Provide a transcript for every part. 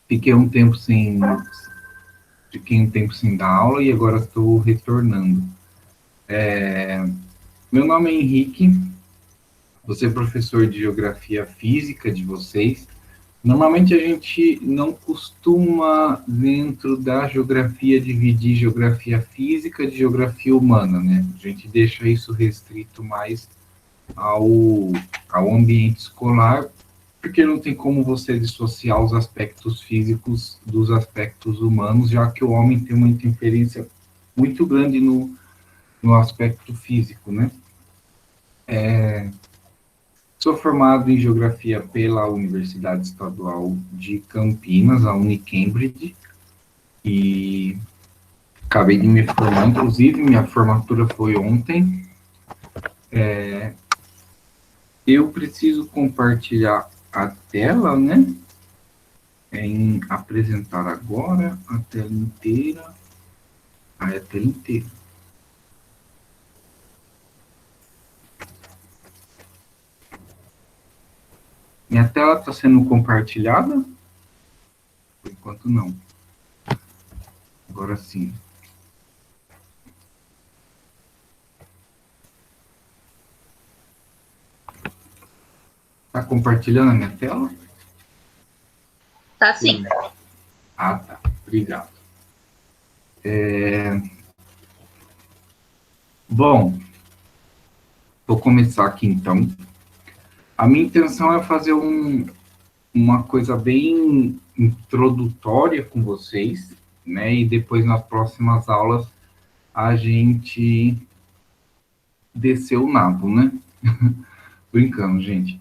Fiquei um tempo sem, dar aula e agora estou retornando. Meu nome é Henrique, vou ser professor de Geografia Física de vocês. Normalmente a gente não costuma, dentro da geografia, dividir geografia física de geografia humana, né? A gente deixa isso restrito mais ao, ao ambiente escolar, porque não tem como você dissociar os aspectos físicos dos aspectos humanos, já que o homem tem uma interferência muito grande no aspecto físico, né? Sou formado em Geografia pela Universidade Estadual de Campinas, a Unicambridge, e acabei de me formar, inclusive minha formatura foi ontem. Eu preciso compartilhar a tela, né? Em apresentar agora a tela inteira. A tela inteira. Minha tela está sendo compartilhada? Por enquanto não. Agora sim. Está compartilhando a minha tela? Tá sim. Ah, tá. Obrigado. Bom, vou começar aqui então. A minha intenção é fazer uma coisa bem introdutória com vocês, né? E depois nas próximas aulas a gente descer o nabo, né? Brincando, gente.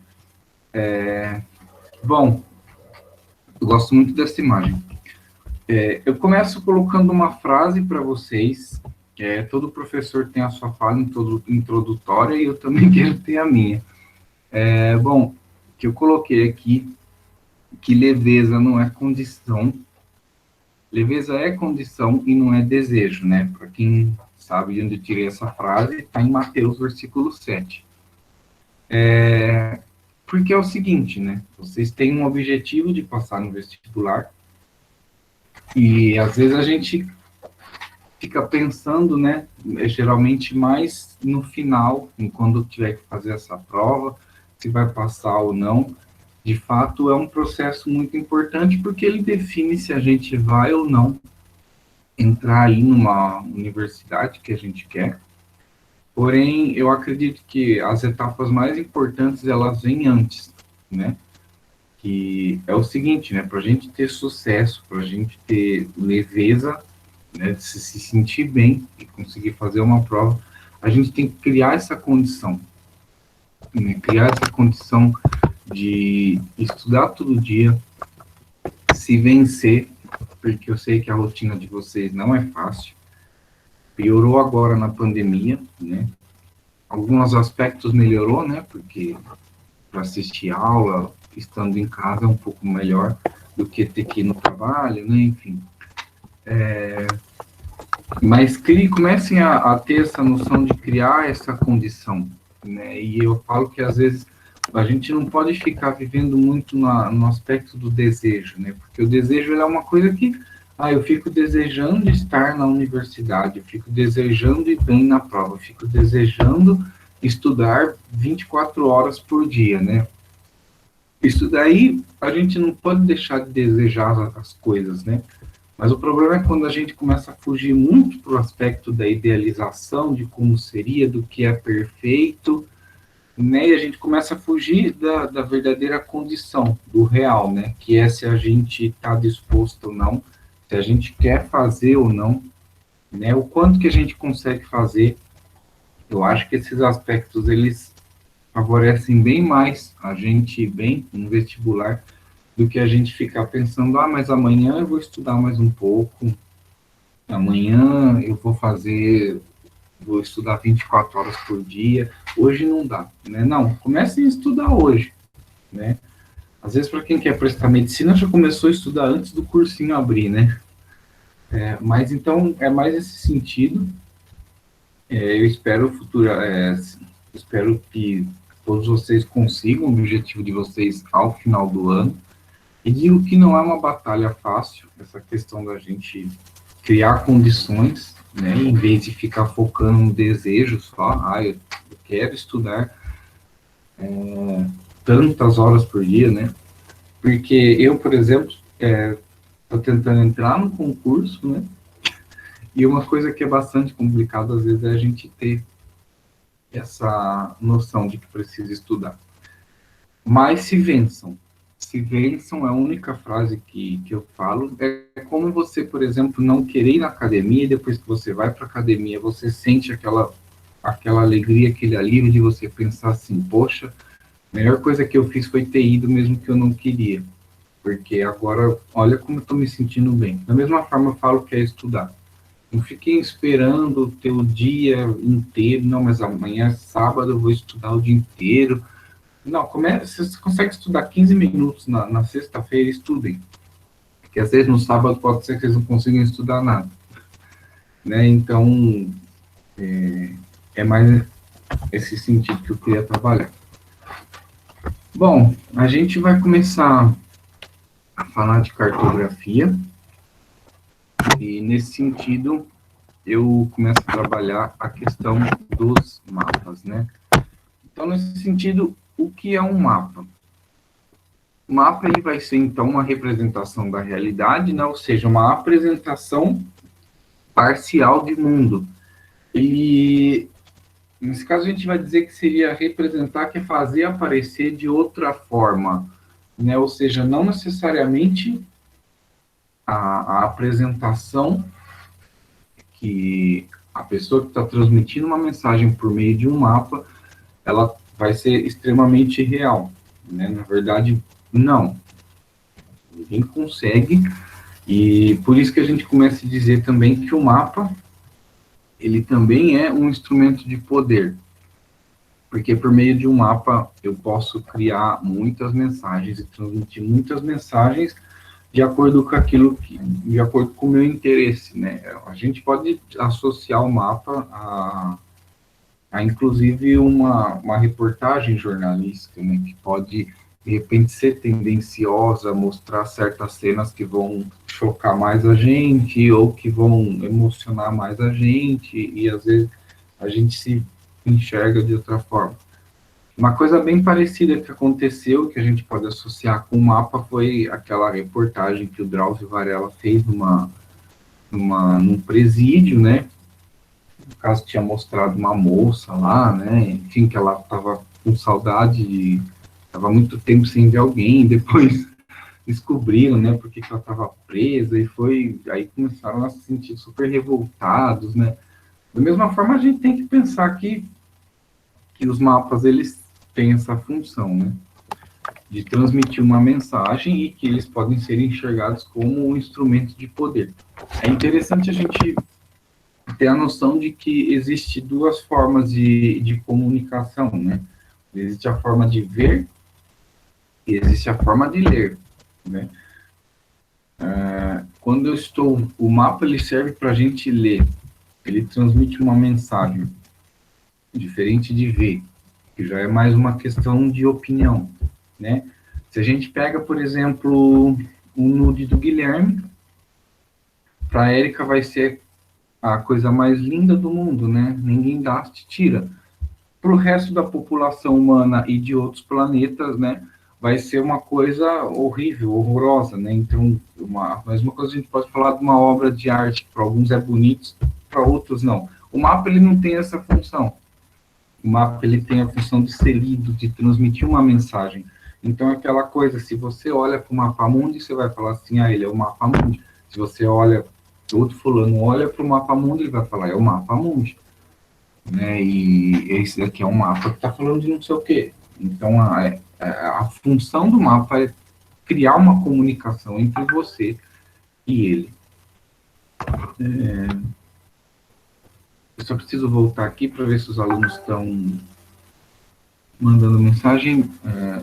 Bom, eu gosto muito dessa imagem. Eu começo colocando uma frase para vocês. Todo professor tem a sua fala introdutória e eu também quero ter a minha. Bom, que eu coloquei aqui que leveza não é condição. Leveza é condição e não é desejo, né? Para quem sabe de onde eu tirei essa frase, está em Mateus, versículo 7. Porque é o seguinte, né? Vocês têm um objetivo de passar no vestibular e às vezes a gente fica pensando, né? Geralmente mais no final, quando tiver que fazer essa prova, se vai passar ou não. De fato, é um processo muito importante porque ele define se a gente vai ou não entrar aí numa universidade que a gente quer. Porém, eu acredito que as etapas mais importantes, elas vêm antes, né? Que é o seguinte, né? Para a gente ter sucesso, para a gente ter leveza, né? De se sentir bem e conseguir fazer uma prova, a gente tem que criar essa condição, né? Criar essa condição de estudar todo dia, se vencer, porque eu sei que a rotina de vocês não é fácil. Piorou agora na pandemia, né? Alguns aspectos melhorou, né? Porque para assistir aula, estando em casa, é um pouco melhor do que ter que ir no trabalho, né? Enfim. Mas comecem a ter essa noção de criar essa condição, né? E eu falo que às vezes a gente não pode ficar vivendo muito no aspecto do desejo, né? Porque o desejo é uma coisa que, eu fico desejando estar na universidade, eu fico desejando ir bem na prova, eu fico desejando estudar 24 horas por dia, né? Isso daí a gente não pode deixar de desejar as coisas, né? Mas o problema é quando a gente começa a fugir muito para o aspecto da idealização, de como seria, do que é perfeito, né? E a gente começa a fugir da verdadeira condição, do real, né? Que é se a gente está disposto ou não, se a gente quer fazer ou não, né? O quanto que a gente consegue fazer. Eu acho que esses aspectos, eles favorecem bem mais a gente ir bem no vestibular do que a gente ficar pensando, mas amanhã eu vou estudar mais um pouco, amanhã eu vou estudar 24 horas por dia, hoje não dá, né? Não, comecem a estudar hoje, né? Às vezes, para quem quer prestar medicina, já começou a estudar antes do cursinho abrir, né? Mas então, é mais esse sentido. Eu espero que todos vocês consigam o objetivo de vocês ao final do ano. E digo que não é uma batalha fácil, essa questão da gente criar condições, né, em vez de ficar focando no desejo só, eu quero estudar tantas horas por dia, né, porque eu, por exemplo, estou tentando entrar no concurso, né, e uma coisa que é bastante complicada, às vezes, é a gente ter essa noção de que precisa estudar. Mas se vençam é a única frase que eu falo. É como você, por exemplo, não querer ir na academia e depois que você vai para a academia, você sente aquela alegria, aquele alívio de você pensar assim, poxa, a melhor coisa que eu fiz foi ter ido mesmo que eu não queria. Porque agora, olha como eu estou me sentindo bem. Da mesma forma, eu falo que é estudar. Não fiquei esperando o teu dia inteiro, não, mas amanhã é sábado, eu vou estudar o dia inteiro. Não, você consegue estudar 15 minutos na sexta-feira, estudem. Porque às vezes no sábado pode ser que eles não consigam estudar nada. Né? Então, é mais esse sentido que eu queria trabalhar. Bom, a gente vai começar a falar de cartografia. E nesse sentido, eu começo a trabalhar a questão dos mapas, né? Então, nesse sentido, o que é um mapa? O mapa aí vai ser, então, uma representação da realidade, né? Ou seja, uma apresentação parcial de mundo. E, nesse caso, a gente vai dizer que seria representar, que é fazer aparecer de outra forma, né? Ou seja, não necessariamente a apresentação que a pessoa que está transmitindo uma mensagem por meio de um mapa, ela vai ser extremamente real, né? Na verdade, não. Ninguém consegue, e por isso que a gente começa a dizer também que o mapa, ele também é um instrumento de poder, porque por meio de um mapa eu posso criar muitas mensagens e transmitir muitas mensagens de acordo com aquilo de acordo com o meu interesse, né? A gente pode associar o mapa a inclusive uma reportagem jornalística, né, que pode, de repente, ser tendenciosa, mostrar certas cenas que vão chocar mais a gente, ou que vão emocionar mais a gente, e às vezes a gente se enxerga de outra forma. Uma coisa bem parecida que aconteceu, que a gente pode associar com o mapa, foi aquela reportagem que o Drauzio Varela fez num presídio, né? No caso, tinha mostrado uma moça lá, né? Enfim, que ela estava com saudade, estava muito tempo sem ver alguém, depois descobriram, né, porque que ela estava presa, e aí começaram a se sentir super revoltados, né? Da mesma forma, a gente tem que pensar que os mapas, eles têm essa função, né? De transmitir uma mensagem e que eles podem ser enxergados como um instrumento de poder. É interessante a gente ter a noção de que existe duas formas de comunicação, né? Existe a forma de ver e existe a forma de ler, né? Quando o mapa, ele serve para a gente ler, ele transmite uma mensagem, diferente de ver, que já é mais uma questão de opinião, né? Se a gente pega, por exemplo, o nude do Guilherme, para a Érica vai ser a coisa mais linda do mundo, né? Ninguém dá, te tira. Para o resto da população humana e de outros planetas, né? Vai ser uma coisa horrível, horrorosa, né? Então, mas uma coisa a gente pode falar de uma obra de arte, para alguns é bonito, para outros não. O mapa, ele não tem essa função. O mapa, ele tem a função de ser lido, de transmitir uma mensagem. Então, aquela coisa, se você olha para o mapa mundi, você vai falar assim, ele é o mapa mundi. Se você olha, outro fulano olha para o mapa mundi, ele vai falar, é o mapa mundi. Né? E esse daqui é um mapa que está falando de não sei o quê. Então, a função do mapa é criar uma comunicação entre você e ele. Eu só preciso voltar aqui para ver se os alunos estão mandando mensagem.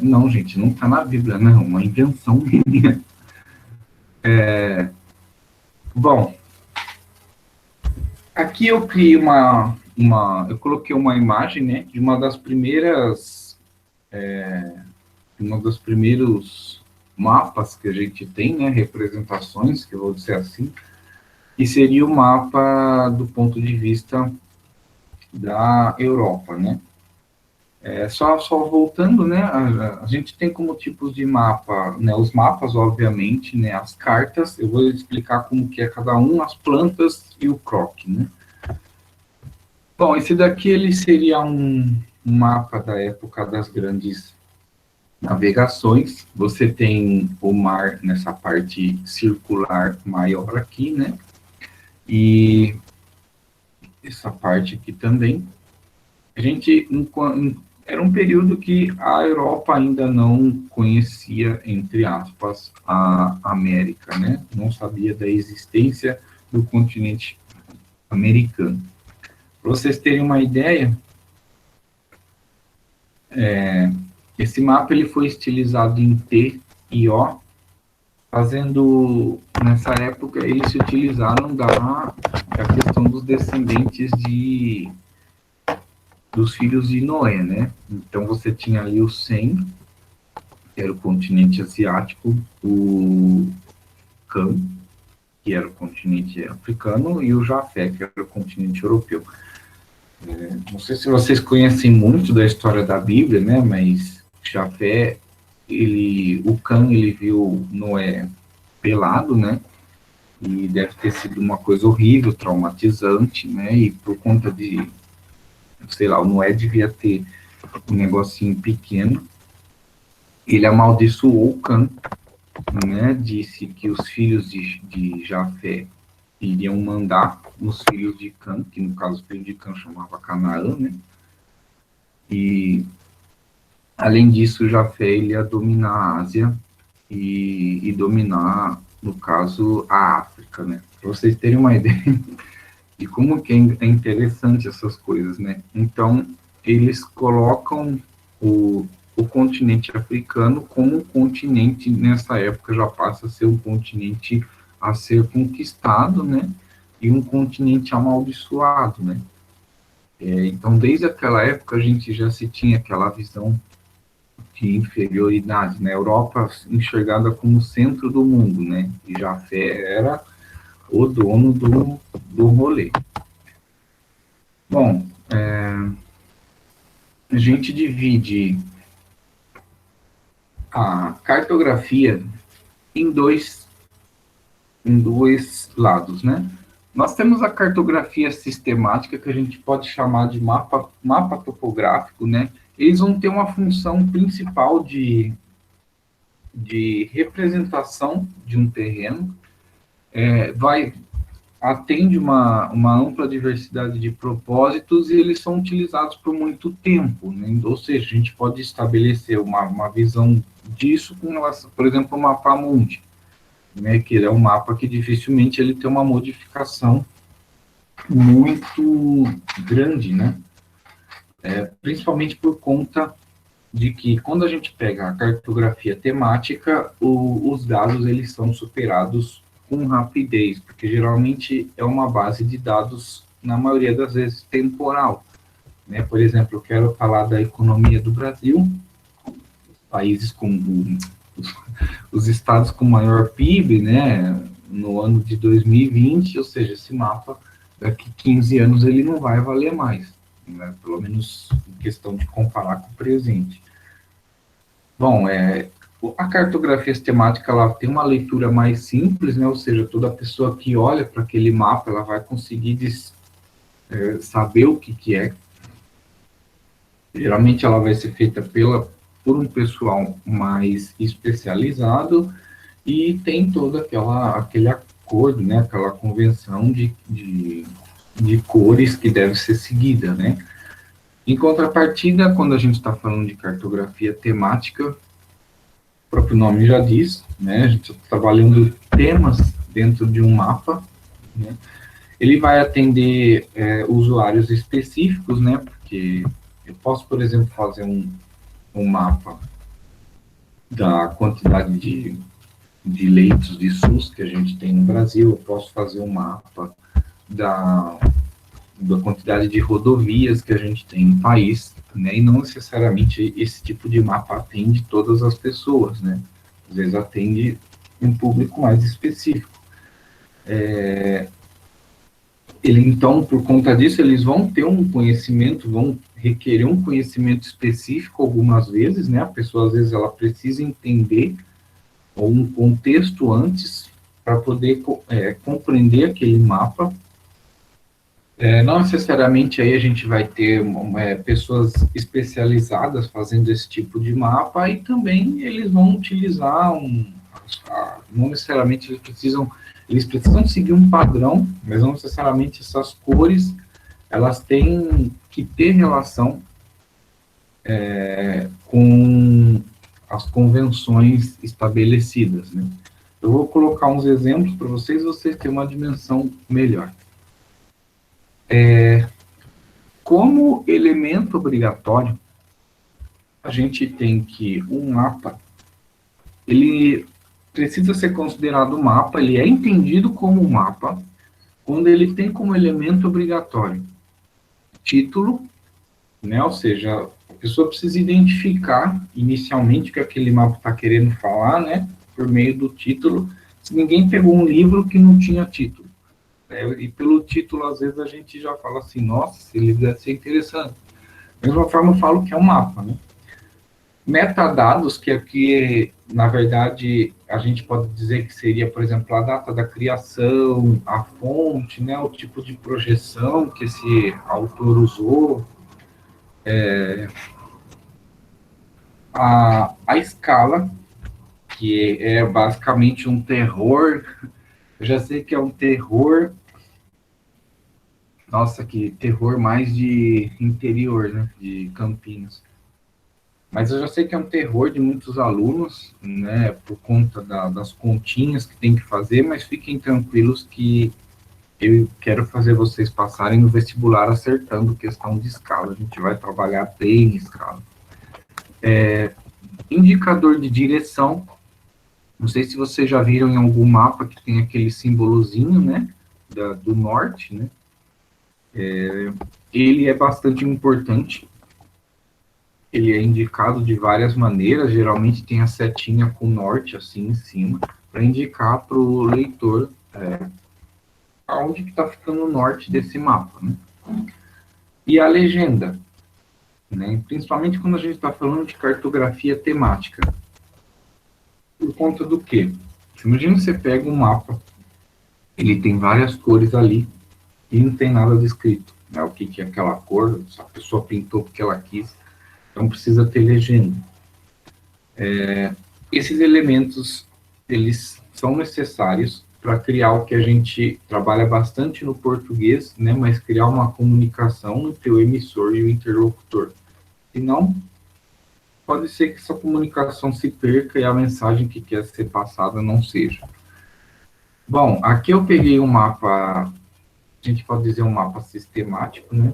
Não, gente, não está na Bíblia, não. É uma invenção minha. Bom, aqui eu criei eu coloquei uma imagem, né, de uma das primeiros mapas que a gente tem, né, representações, que eu vou dizer assim, que seria o mapa do ponto de vista da Europa, né? Só voltando, né, a gente tem como tipos de mapa, né, os mapas, obviamente, né, as cartas, eu vou explicar como que é cada um, as plantas e o croquis, né? Bom, esse daqui, ele seria um mapa da época das grandes navegações. Você tem o mar nessa parte circular maior aqui, né? E essa parte aqui também. A gente, era um período que a Europa ainda não conhecia, entre aspas, a América, né? Não sabia da existência do continente americano. Para vocês terem uma ideia, esse mapa ele foi estilizado em T e O, nessa época, eles se utilizaram da questão dos descendentes dos filhos de Noé, né? Então, você tinha ali o Sem, que era o continente asiático, o Cam, que era o continente africano, e o Jafé, que era o continente europeu. Não sei se vocês conhecem muito da história da Bíblia, né? Mas Jafé, o Cam, ele viu Noé pelado, né? E deve ter sido uma coisa horrível, traumatizante, né? E por conta de, sei lá, o Noé devia ter um negocinho pequeno. Ele amaldiçoou o Cam, né? Disse que os filhos de Jafé iriam mandar nos filhos de Cam, que no caso o filho de Cam chamava Canaã, né? E além disso, Jafé ele ia dominar a Ásia e dominar, no caso, a África, né? Para vocês terem uma ideia de como que é interessante essas coisas, né? Então, eles colocam o continente africano como um continente, nessa época, já passa a ser um continente a ser conquistado, né? E um continente amaldiçoado, né? Então, desde aquela época, a gente já se tinha aquela visão de inferioridade, né? Europa enxergada como o centro do mundo, né? E Jafé era o dono do rolê. Bom, a gente divide a cartografia em dois lados, né? Nós temos a cartografia sistemática, que a gente pode chamar de mapa topográfico, né? Eles vão ter uma função principal de representação de um terreno, atende uma ampla diversidade de propósitos e eles são utilizados por muito tempo, né? Ou seja, a gente pode estabelecer uma visão disso com relação, por exemplo, o mapa mundi, né, que é um mapa que dificilmente ele tem uma modificação muito grande, né? Principalmente por conta de que quando a gente pega a cartografia temática, os dados eles são superados com rapidez, porque geralmente é uma base de dados, na maioria das vezes, temporal, né? Por exemplo, eu quero falar da economia do Brasil, países com os estados com maior PIB, né, no ano de 2020, ou seja, esse mapa, daqui 15 anos, ele não vai valer mais, né, pelo menos em questão de comparar com o presente. Bom, a cartografia sistemática, ela tem uma leitura mais simples, né, ou seja, toda pessoa que olha para aquele mapa, ela vai conseguir saber o que é. Geralmente ela vai ser feita por um pessoal mais especializado e tem todo aquele acordo, né, aquela convenção de cores que deve ser seguida, né. Em contrapartida, quando a gente está falando de cartografia temática, o próprio nome já diz, né, a gente está trabalhando temas dentro de um mapa, né, ele vai atender usuários específicos, né, porque eu posso, por exemplo, fazer um mapa da quantidade de leitos de SUS que a gente tem no Brasil, eu posso fazer um mapa da quantidade de rodovias que a gente tem no país, né, e não necessariamente esse tipo de mapa atende todas as pessoas, né. às vezes atende um público mais específico. Então, por conta disso, eles vão ter um conhecimento, vão requerer um conhecimento específico algumas vezes, né? A pessoa, às vezes, ela precisa entender um contexto antes para poder compreender aquele mapa. Não necessariamente aí a gente vai ter pessoas especializadas fazendo esse tipo de mapa, e também eles vão utilizar não necessariamente eles precisam seguir um padrão, mas não necessariamente essas cores, elas têm que ter relação com as convenções estabelecidas, né? Eu vou colocar uns exemplos para vocês terem uma dimensão melhor. Como elemento obrigatório, a gente tem que um mapa, ele precisa ser considerado um mapa, ele é entendido como um mapa, quando ele tem como elemento obrigatório título, né? Ou seja, a pessoa precisa identificar inicialmente o que aquele mapa está querendo falar, né? Por meio do título. Se ninguém pegou um livro que não tinha título, e pelo título, às vezes, a gente já fala assim, nossa, esse livro deve ser interessante. Da mesma forma, eu falo que é um mapa, né? Metadados, que aqui, na verdade, a gente pode dizer que seria, por exemplo, a data da criação, a fonte, né, o tipo de projeção que esse autor usou, a escala, que é basicamente um terror. Eu já sei que é um terror, nossa, que terror mais de interior, né, de Campinas. Mas eu já sei que é um terror de muitos alunos, né, por conta das continhas que tem que fazer, mas fiquem tranquilos que eu quero fazer vocês passarem no vestibular acertando questão de escala. A gente vai trabalhar bem em escala. Indicador de direção. Não sei se vocês já viram em algum mapa que tem aquele símbolozinho, né, do norte, né. Ele é bastante importante. Ele é indicado de várias maneiras, geralmente tem a setinha com norte assim em cima, para indicar para o leitor aonde que está ficando o norte desse mapa, né? E a legenda, né? Principalmente quando a gente está falando de cartografia temática. Por conta do quê? Imagina que você pega um mapa, ele tem várias cores ali, e não tem nada descrito, né? O que é aquela cor, se a pessoa pintou porque ela quis, então precisa ter legenda. Esses elementos, eles são necessários para criar o que a gente trabalha bastante no português, né, mas criar uma comunicação entre o emissor e o interlocutor. Senão, pode ser que essa comunicação se perca e a mensagem que quer ser passada não seja. Bom, aqui eu peguei um mapa, a gente pode dizer um mapa sistemático, né?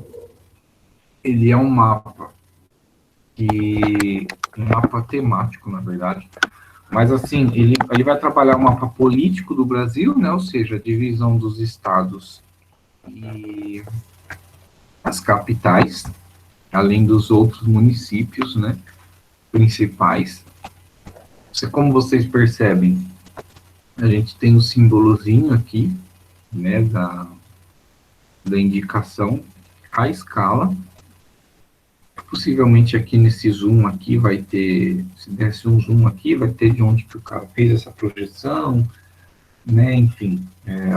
Ele é um mapa um mapa temático, na verdade. Mas, assim, ele vai trabalhar o mapa político do Brasil, né? Ou seja, a divisão dos estados e as capitais, além dos outros municípios, né? Principais. Como vocês percebem, a gente tem o símbolozinho aqui, né? Da indicação, a escala. Possivelmente aqui nesse zoom aqui vai ter, se desse um zoom aqui, vai ter de onde que o cara fez essa projeção, né, enfim,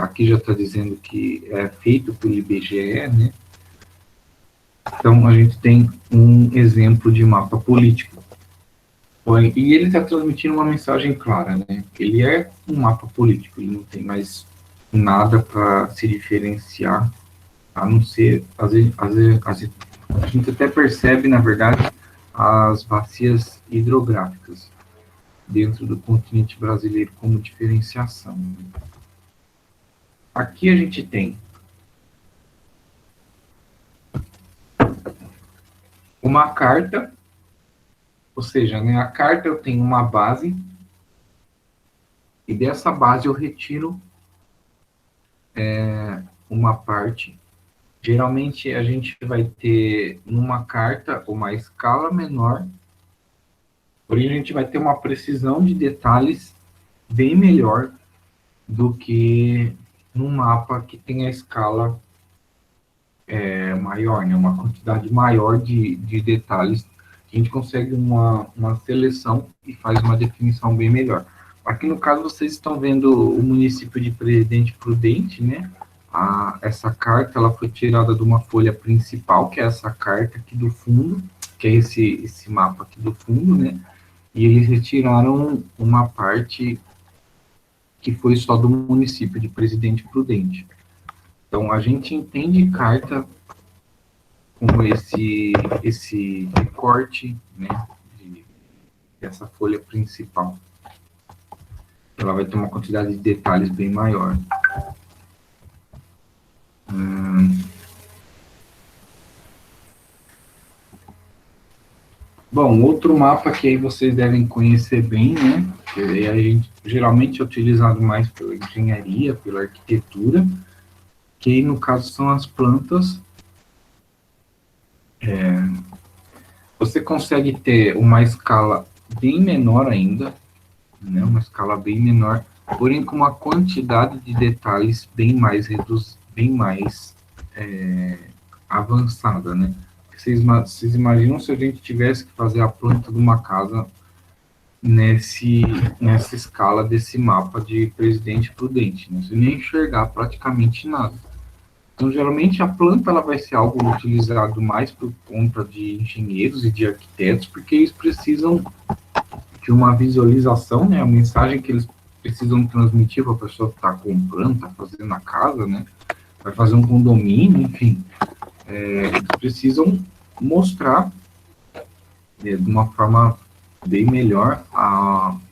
aqui já está dizendo que é feito pelo IBGE, né, então a gente tem um exemplo de mapa político, e ele está transmitindo uma mensagem clara, né, ele é um mapa político, ele não tem mais nada para se diferenciar, a não ser, a gente até percebe, na verdade, as bacias hidrográficas dentro do continente brasileiro como diferenciação. Aqui a gente tem uma carta, ou seja, né, a carta eu tenho uma base, e dessa base eu retiro uma parte. Geralmente a gente vai ter numa carta uma escala menor, Porém, a gente vai ter uma precisão de detalhes bem melhor do que num mapa que tem a escala maior, né? Uma quantidade maior de detalhes. A gente consegue uma seleção e faz uma definição bem melhor. Aqui no caso vocês estão vendo o município de Presidente Prudente, né? Essa carta ela foi tirada de uma folha principal, que é essa carta aqui do fundo, que é esse mapa aqui do fundo, né? E eles retiraram uma parte que foi só do município de Presidente Prudente. Então a gente entende carta como esse recorte, né? Dessa folha principal. Ela vai ter uma quantidade de detalhes bem maior. Bom, outro mapa que aí vocês devem conhecer bem, né? Que a gente geralmente é utilizado mais pela engenharia, pela arquitetura, que aí no caso são as plantas. Você consegue ter uma escala bem menor ainda, né? Uma escala bem menor, porém com uma quantidade de detalhes bem mais avançada, né? Vocês imaginam se a gente tivesse que fazer a planta de uma casa nessa escala desse mapa de Presidente Prudente, né? Você nem enxergar praticamente nada. Então, geralmente, a planta ela vai ser algo utilizado mais por conta de engenheiros e de arquitetos, porque eles precisam de uma visualização, né? A mensagem que eles precisam transmitir para a pessoa que está comprando, está fazendo a casa, né? Vai fazer um condomínio, enfim. Eles precisam mostrar de uma forma bem melhor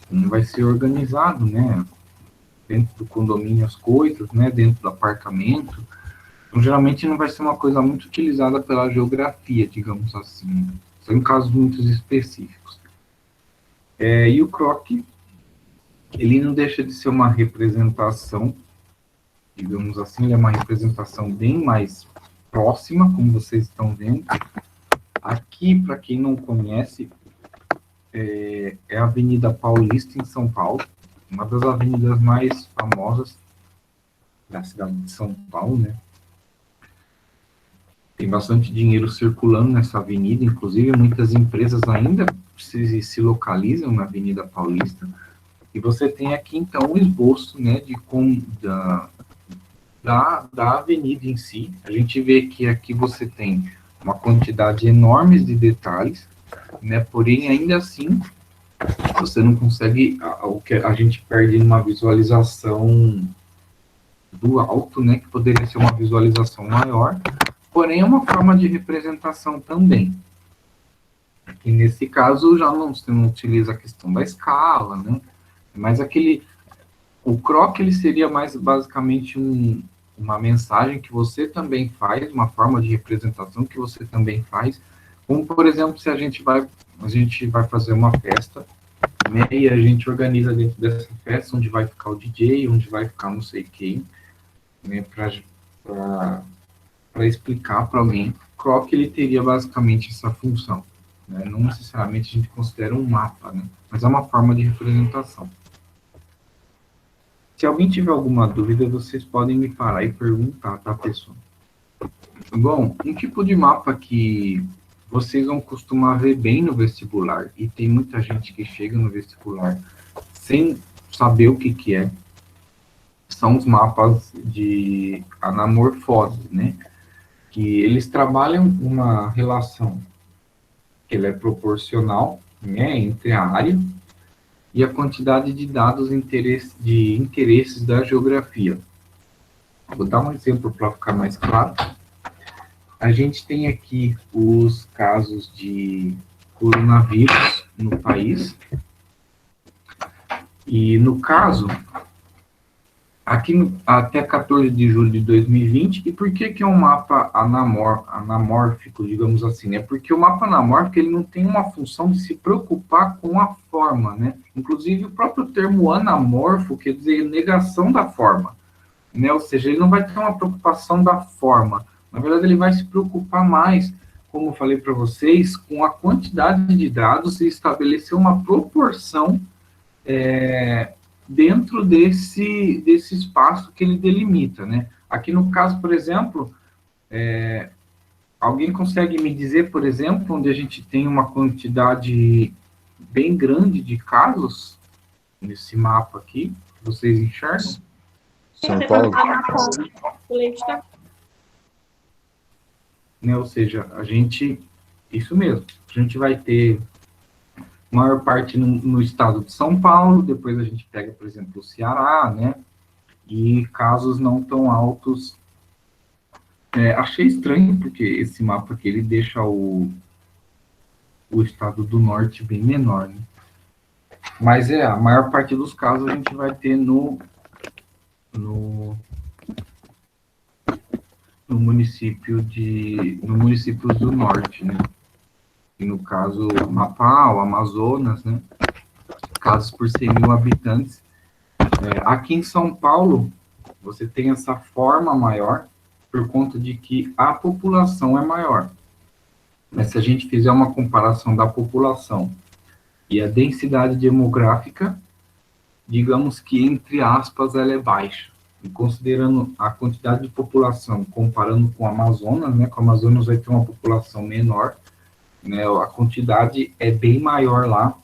como vai ser organizado, né? Dentro do condomínio as coisas, né? Dentro do apartamento. Então, geralmente não vai ser uma coisa muito utilizada pela geografia, digamos assim. Só em casos muito específicos. E o croquis, ele não deixa de ser uma representação, digamos assim, ele é uma representação bem mais próxima, como vocês estão vendo. Aqui, para quem não conhece, é a Avenida Paulista, em São Paulo, uma das avenidas mais famosas da cidade de São Paulo, né? Tem bastante dinheiro circulando nessa avenida, inclusive muitas empresas ainda se localizam na Avenida Paulista. E você tem aqui, então, um esboço, né, da avenida em si. A gente vê que aqui você tem uma quantidade enorme de detalhes, né, porém, ainda assim, você não consegue, o que a gente perde numa visualização do alto, né, que poderia ser uma visualização maior, porém é uma forma de representação também. Aqui nesse caso já você não utiliza a questão da escala, né, mas o croquis ele seria mais basicamente uma mensagem que você também faz, uma forma de representação que você também faz, como por exemplo, se a gente vai fazer uma festa, né, e a gente organiza dentro dessa festa onde vai ficar o DJ, onde vai ficar não sei quem, né, para explicar para alguém. O croquis ele teria basicamente essa função, né? Não necessariamente a gente considera um mapa, né, mas é uma forma de representação. Se alguém tiver alguma dúvida, vocês podem me parar e perguntar, tá, pessoal? Bom, um tipo de mapa que vocês vão costumar ver bem no vestibular, e tem muita gente que chega no vestibular sem saber o que é, são os mapas de anamorfose, né? Que eles trabalham uma relação que ela é proporcional, né, entre a área e a quantidade de dados de interesses da geografia. Vou dar um exemplo para ficar mais claro. A gente tem aqui os casos de coronavírus no país. E no caso, aqui até 14 de julho de 2020, e por que é um mapa anamórfico, digamos assim, né? Porque o mapa anamórfico ele não tem uma função de se preocupar com a forma, né? Inclusive o próprio termo anamorfo quer dizer negação da forma, né? Ou seja, ele não vai ter uma preocupação da forma, na verdade ele vai se preocupar mais como eu falei para vocês, com a quantidade de dados e estabelecer uma proporção dentro desse espaço que ele delimita, né? Aqui no caso, por exemplo, alguém consegue me dizer, por exemplo, onde a gente tem uma quantidade bem grande de casos nesse mapa aqui, que vocês enxergam? São Paulo? Né? Ou seja, isso mesmo, a gente vai ter maior parte no estado de São Paulo, depois a gente pega, por exemplo, o Ceará, né? E casos não tão altos. Achei estranho, porque esse mapa aqui, ele deixa o estado do norte bem menor, né? Mas a maior parte dos casos a gente vai ter no municípios do norte, né? E no caso, Amapá, Amazonas, né? Casos por 100 mil habitantes. Aqui em São Paulo, você tem essa forma maior por conta de que a população é maior. Mas se a gente fizer uma comparação da população e a densidade demográfica, digamos que, entre aspas, ela é baixa. E considerando a quantidade de população, comparando com o Amazonas, né, que o Amazonas vai ter uma população menor, né, a quantidade é bem maior lá,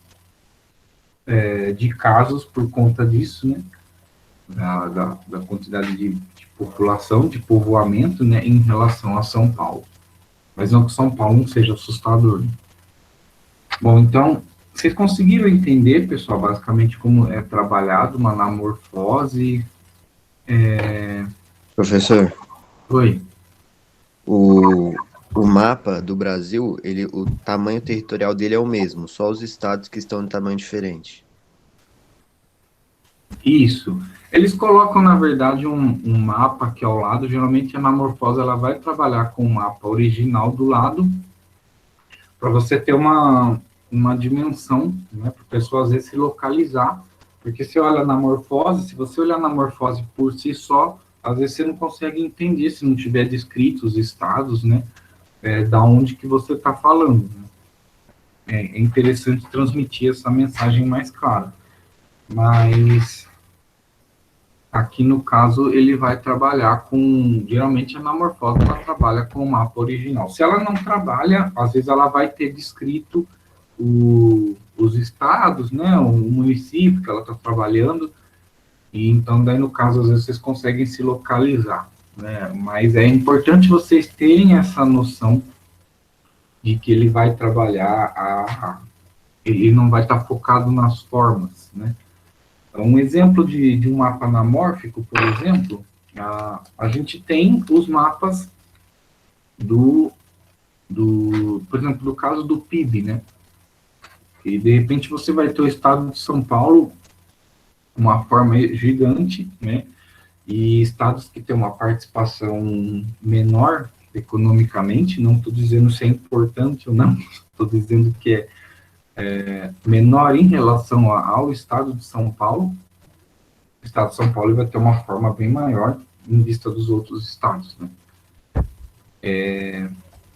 de casos por conta disso, né, da quantidade de população, de povoamento, né, em relação a São Paulo. Mas não que São Paulo não seja assustador, né? Bom, então, vocês conseguiram entender, pessoal, basicamente como é trabalhado uma anamorfose? Professor, Oi. o mapa do Brasil, o tamanho territorial dele é o mesmo, só os estados que estão em tamanho diferente. Isso. Eles colocam, na verdade, um mapa aqui ao lado. Geralmente a anamorfose ela vai trabalhar com o mapa original do lado, para você ter uma dimensão, né, para a pessoa às vezes se localizar, porque se olha na morfose, se você olhar na morfose por si só, às vezes você não consegue entender se não tiver descrito os estados, né, da onde que você está falando, né? É interessante transmitir essa mensagem mais clara. Mas aqui no caso ele vai trabalhar geralmente a anamorfose ela trabalha com o mapa original. Se ela não trabalha, às vezes ela vai ter descrito os estados, né, o município que ela está trabalhando, e então daí no caso às vezes vocês conseguem se localizar, né, mas é importante vocês terem essa noção de que ele vai trabalhar, ele não vai estar focado nas formas, né. Então, um exemplo de um mapa anamórfico, por exemplo, a gente tem os mapas por exemplo, do caso do PIB, né? E, de repente, você vai ter o estado de São Paulo, uma forma gigante, né? E estados que têm uma participação menor economicamente, não estou dizendo se é importante ou não, estou dizendo que menor em relação ao estado de São Paulo. O estado de São Paulo vai ter uma forma bem maior em vista dos outros estados, né?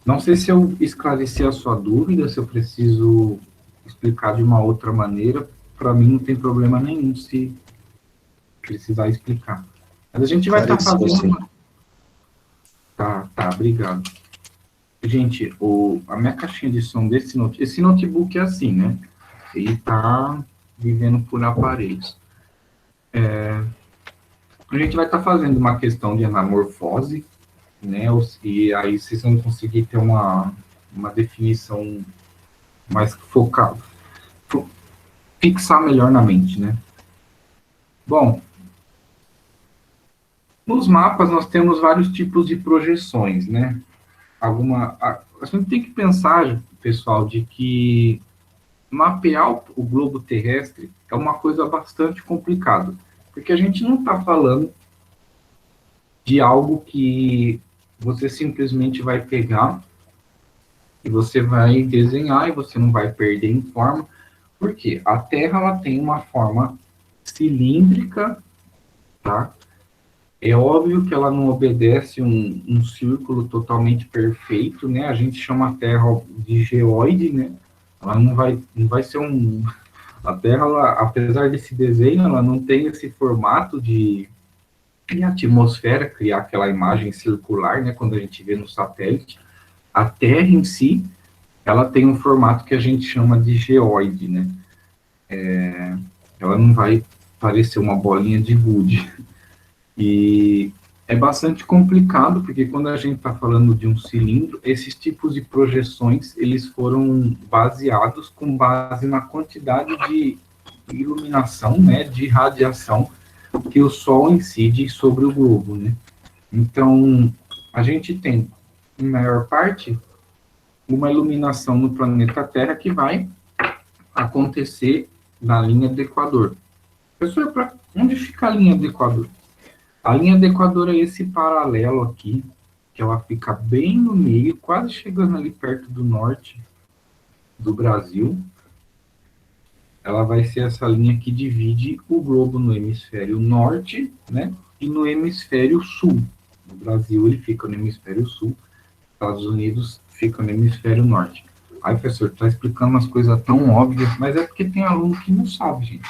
Não sei se eu esclareci a sua dúvida, se eu preciso explicar de uma outra maneira. Para mim não tem problema nenhum se precisar explicar. Mas a gente vai estar fazendo... Tá, obrigado. Gente, a minha caixinha de som esse notebook é assim, né? Ele está vivendo por aparelhos. A gente vai estar fazendo uma questão de anamorfose, né? E aí vocês vão conseguir ter uma definição mais focada, fixar melhor na mente, né? Bom, nos mapas nós temos vários tipos de projeções, né? A gente tem que pensar, pessoal, de que mapear o globo terrestre é uma coisa bastante complicada, porque a gente não está falando de algo que você simplesmente vai pegar e você vai desenhar e você não vai perder em forma. Por quê? A Terra ela tem uma forma cilíndrica, tá? É óbvio que ela não obedece um círculo totalmente perfeito, né? A gente chama a Terra de geóide, né? Ela não vai ser um... A Terra, ela, apesar desse desenho, ela não tem esse formato de atmosfera, criar aquela imagem circular, né? Quando a gente vê no satélite. A Terra em si, ela tem um formato que a gente chama de geóide, né? Ela não vai parecer uma bolinha de gude. E é bastante complicado, porque quando a gente está falando de um cilindro, esses tipos de projeções, eles foram baseados com base na quantidade de iluminação, né, de radiação que o Sol incide sobre o globo, né? Então, a gente tem, em maior parte, uma iluminação no planeta Terra que vai acontecer na linha do Equador. Professor, onde fica a linha do Equador? A linha do Equador é esse paralelo aqui, que ela fica bem no meio, quase chegando ali perto do norte do Brasil. Ela vai ser essa linha que divide o globo no hemisfério norte, né, e no hemisfério sul. No Brasil ele fica no hemisfério sul, Estados Unidos fica no hemisfério norte. Aí, professor, está explicando umas coisas tão óbvias, mas é porque tem aluno que não sabe, gente.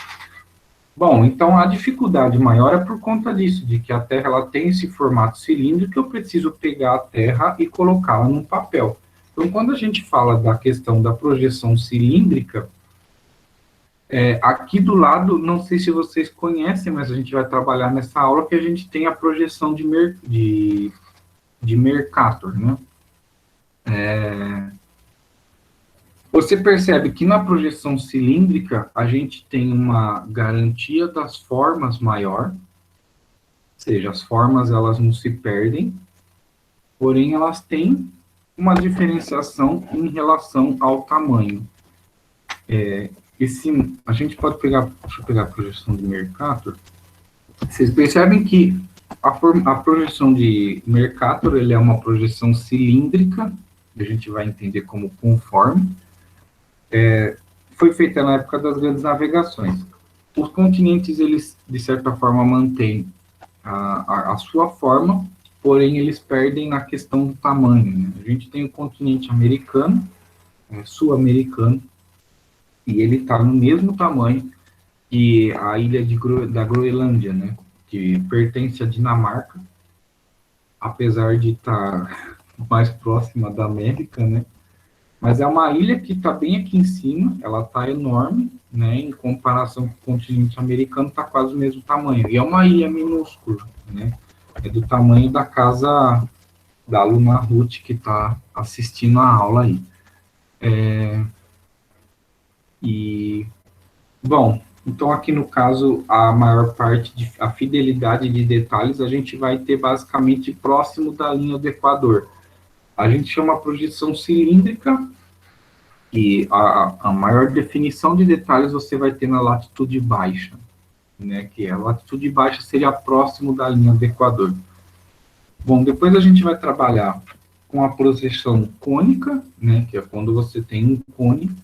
Bom, então a dificuldade maior é por conta disso, de que a Terra ela tem esse formato cilíndrico que eu preciso pegar a Terra e colocá-la num papel. Então, quando a gente fala da questão da projeção cilíndrica, aqui do lado, não sei se vocês conhecem, mas a gente vai trabalhar nessa aula que a gente tem a projeção de Mercator, né? Você percebe que na projeção cilíndrica a gente tem uma garantia das formas maior, ou seja, as formas elas não se perdem, porém elas têm uma diferenciação em relação ao tamanho. A gente pode pegar, deixa eu pegar a projeção de Mercator. Vocês percebem que a projeção de Mercator ele é uma projeção cilíndrica, a gente vai entender como conforme. Foi feita na época das grandes navegações. Os continentes, eles, de certa forma, mantêm a sua forma, porém, eles perdem na questão do tamanho, né? A gente tem o continente americano, sul-americano, e ele está no mesmo tamanho que a ilha da Groenlândia, né? Que pertence à Dinamarca, apesar de estar mais próxima da América, né? Mas é uma ilha que está bem aqui em cima, ela está enorme, né, em comparação com o continente americano, está quase o mesmo tamanho. E é uma ilha minúscula, né, é do tamanho da casa da aluna Ruth, que está assistindo a aula aí. Bom, então aqui no caso, a maior parte, a fidelidade de detalhes, a gente vai ter basicamente próximo da linha do Equador. A gente chama a projeção cilíndrica, e a maior definição de detalhes você vai ter na latitude baixa, né, que a latitude baixa seria próximo da linha do Equador. Bom, depois a gente vai trabalhar com a projeção cônica, né, que é quando você tem um cone,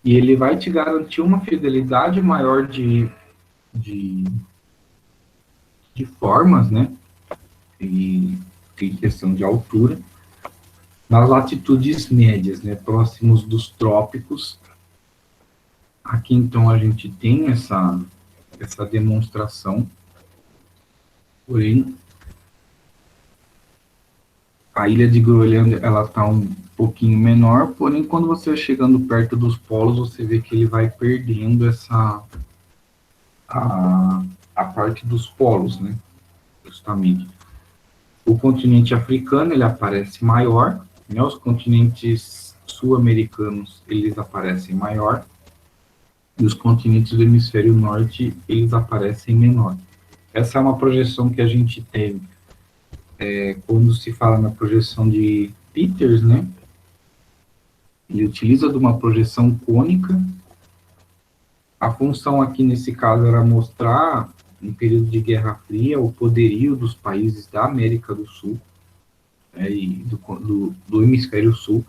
e ele vai te garantir uma fidelidade maior de formas, né, e em questão de altura, nas latitudes médias, né, próximos dos trópicos. Aqui, então, a gente tem essa demonstração, porém, a ilha de Groenlândia, ela está um pouquinho menor, porém, quando você vai chegando perto dos polos, você vê que ele vai perdendo a parte dos polos, né, justamente. O continente africano, ele aparece maior, né, os continentes sul-americanos, eles aparecem maior, e os continentes do hemisfério norte, eles aparecem menor. Essa é uma projeção que a gente tem quando se fala na projeção de Peters, né? Ele utiliza de uma projeção cônica. A função aqui, nesse caso, era mostrar, em período de Guerra Fria, o poderio dos países da América do Sul, e do hemisfério sul.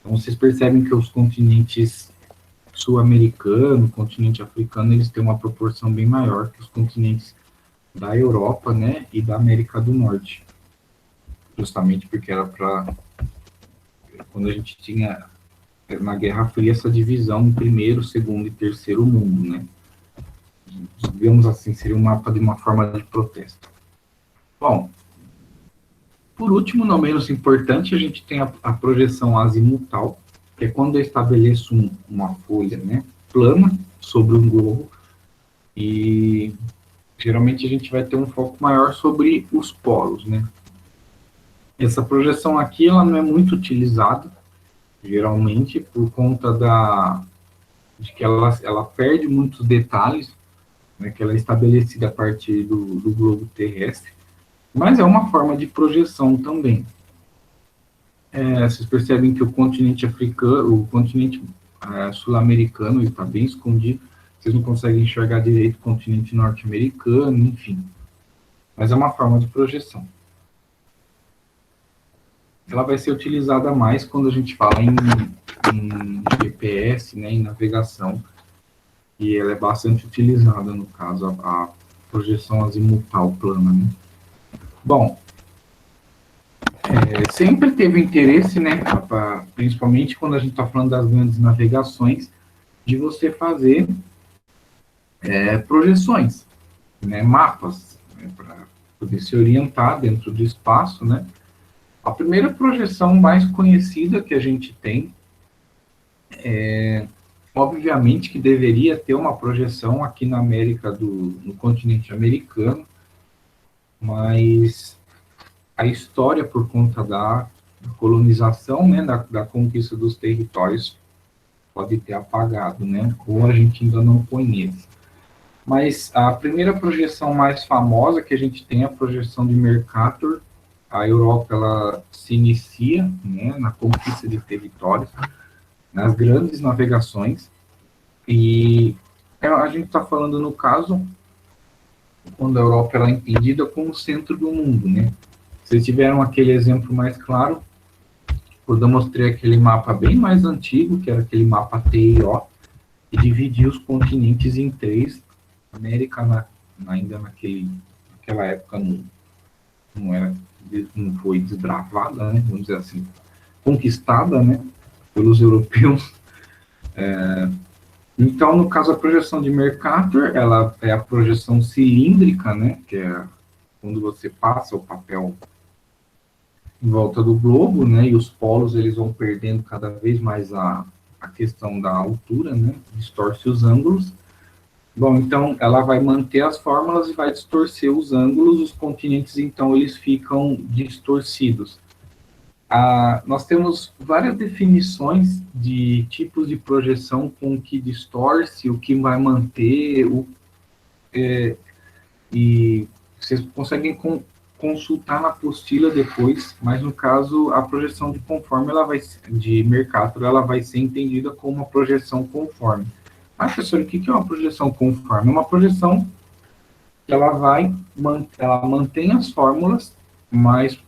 Então, vocês percebem que os continentes sul-americano, continente africano, eles têm uma proporção bem maior que os continentes da Europa, né, e da América do Norte, justamente porque era para, quando a gente tinha na Guerra Fria essa divisão em primeiro, segundo e terceiro mundo, né, digamos assim, seria um mapa de uma forma de protesto. Bom, por último, não menos importante, a gente tem a projeção azimutal, que é quando eu estabeleço uma folha, né, plana sobre um globo, e geralmente a gente vai ter um foco maior sobre os polos, né. Essa projeção aqui, ela não é muito utilizada, geralmente, por conta de que ela perde muitos detalhes, né, que ela é estabelecida a partir do globo terrestre, mas é uma forma de projeção também. Vocês percebem que o continente africano, o continente sul-americano, ele está bem escondido, vocês não conseguem enxergar direito o continente norte-americano, enfim. Mas é uma forma de projeção. Ela vai ser utilizada mais quando a gente fala em GPS, né, em navegação, e ela é bastante utilizada, no caso, a projeção azimutal plana, né. Bom, sempre teve interesse, né, principalmente quando a gente está falando das grandes navegações, de você fazer projeções, né, mapas, né, para poder se orientar dentro do espaço, né. A primeira projeção mais conhecida que a gente tem obviamente que deveria ter uma projeção aqui na América no continente americano, mas a história, por conta da colonização, né, da conquista dos territórios, pode ter apagado, né, ou a gente ainda não conhece. Mas a primeira projeção mais famosa que a gente tem é a projeção de Mercator. A Europa, ela se inicia, né, na conquista de territórios, nas grandes navegações, e a gente está falando, no caso, quando a Europa ela é entendida como o centro do mundo, né. Vocês tiveram aquele exemplo mais claro, quando eu mostrei aquele mapa bem mais antigo, que era aquele mapa TIO, que dividia os continentes em três. A América, ainda naquela época, não foi desbravada, né, vamos dizer assim, conquistada, né, pelos europeus. Então, no caso, a projeção de Mercator, ela é a projeção cilíndrica, né, que é quando você passa o papel em volta do globo, né, e os polos eles vão perdendo cada vez mais a questão da altura, né, distorce os ângulos. Bom, então ela vai manter as fórmulas e vai distorcer os ângulos, os continentes então eles ficam distorcidos. Nós temos várias definições de tipos de projeção com o que distorce, o que vai manter, e vocês conseguem consultar na apostila depois, mas no caso a projeção de conforme de Mercator, ela vai ser entendida como uma projeção conforme. Professor, o que é uma projeção conforme? É uma projeção que ela mantém as fórmulas, mas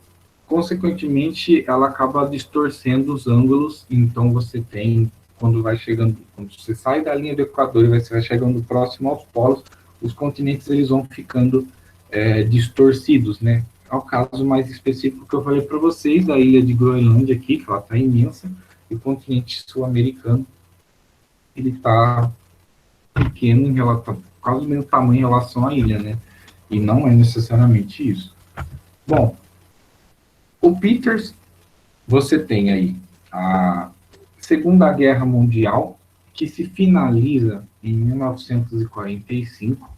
consequentemente ela acaba distorcendo os ângulos. Então você tem, quando você sai da linha do Equador e você vai chegando próximo aos polos, os continentes eles vão ficando distorcidos, né? É o caso mais específico que eu falei para vocês, da ilha de Groenlândia aqui, que ela está imensa, e o continente sul-americano, ele está pequeno, quase o mesmo tamanho em relação à ilha, né? E não é necessariamente isso. Bom, o Peters, você tem aí a Segunda Guerra Mundial, que se finaliza em 1945,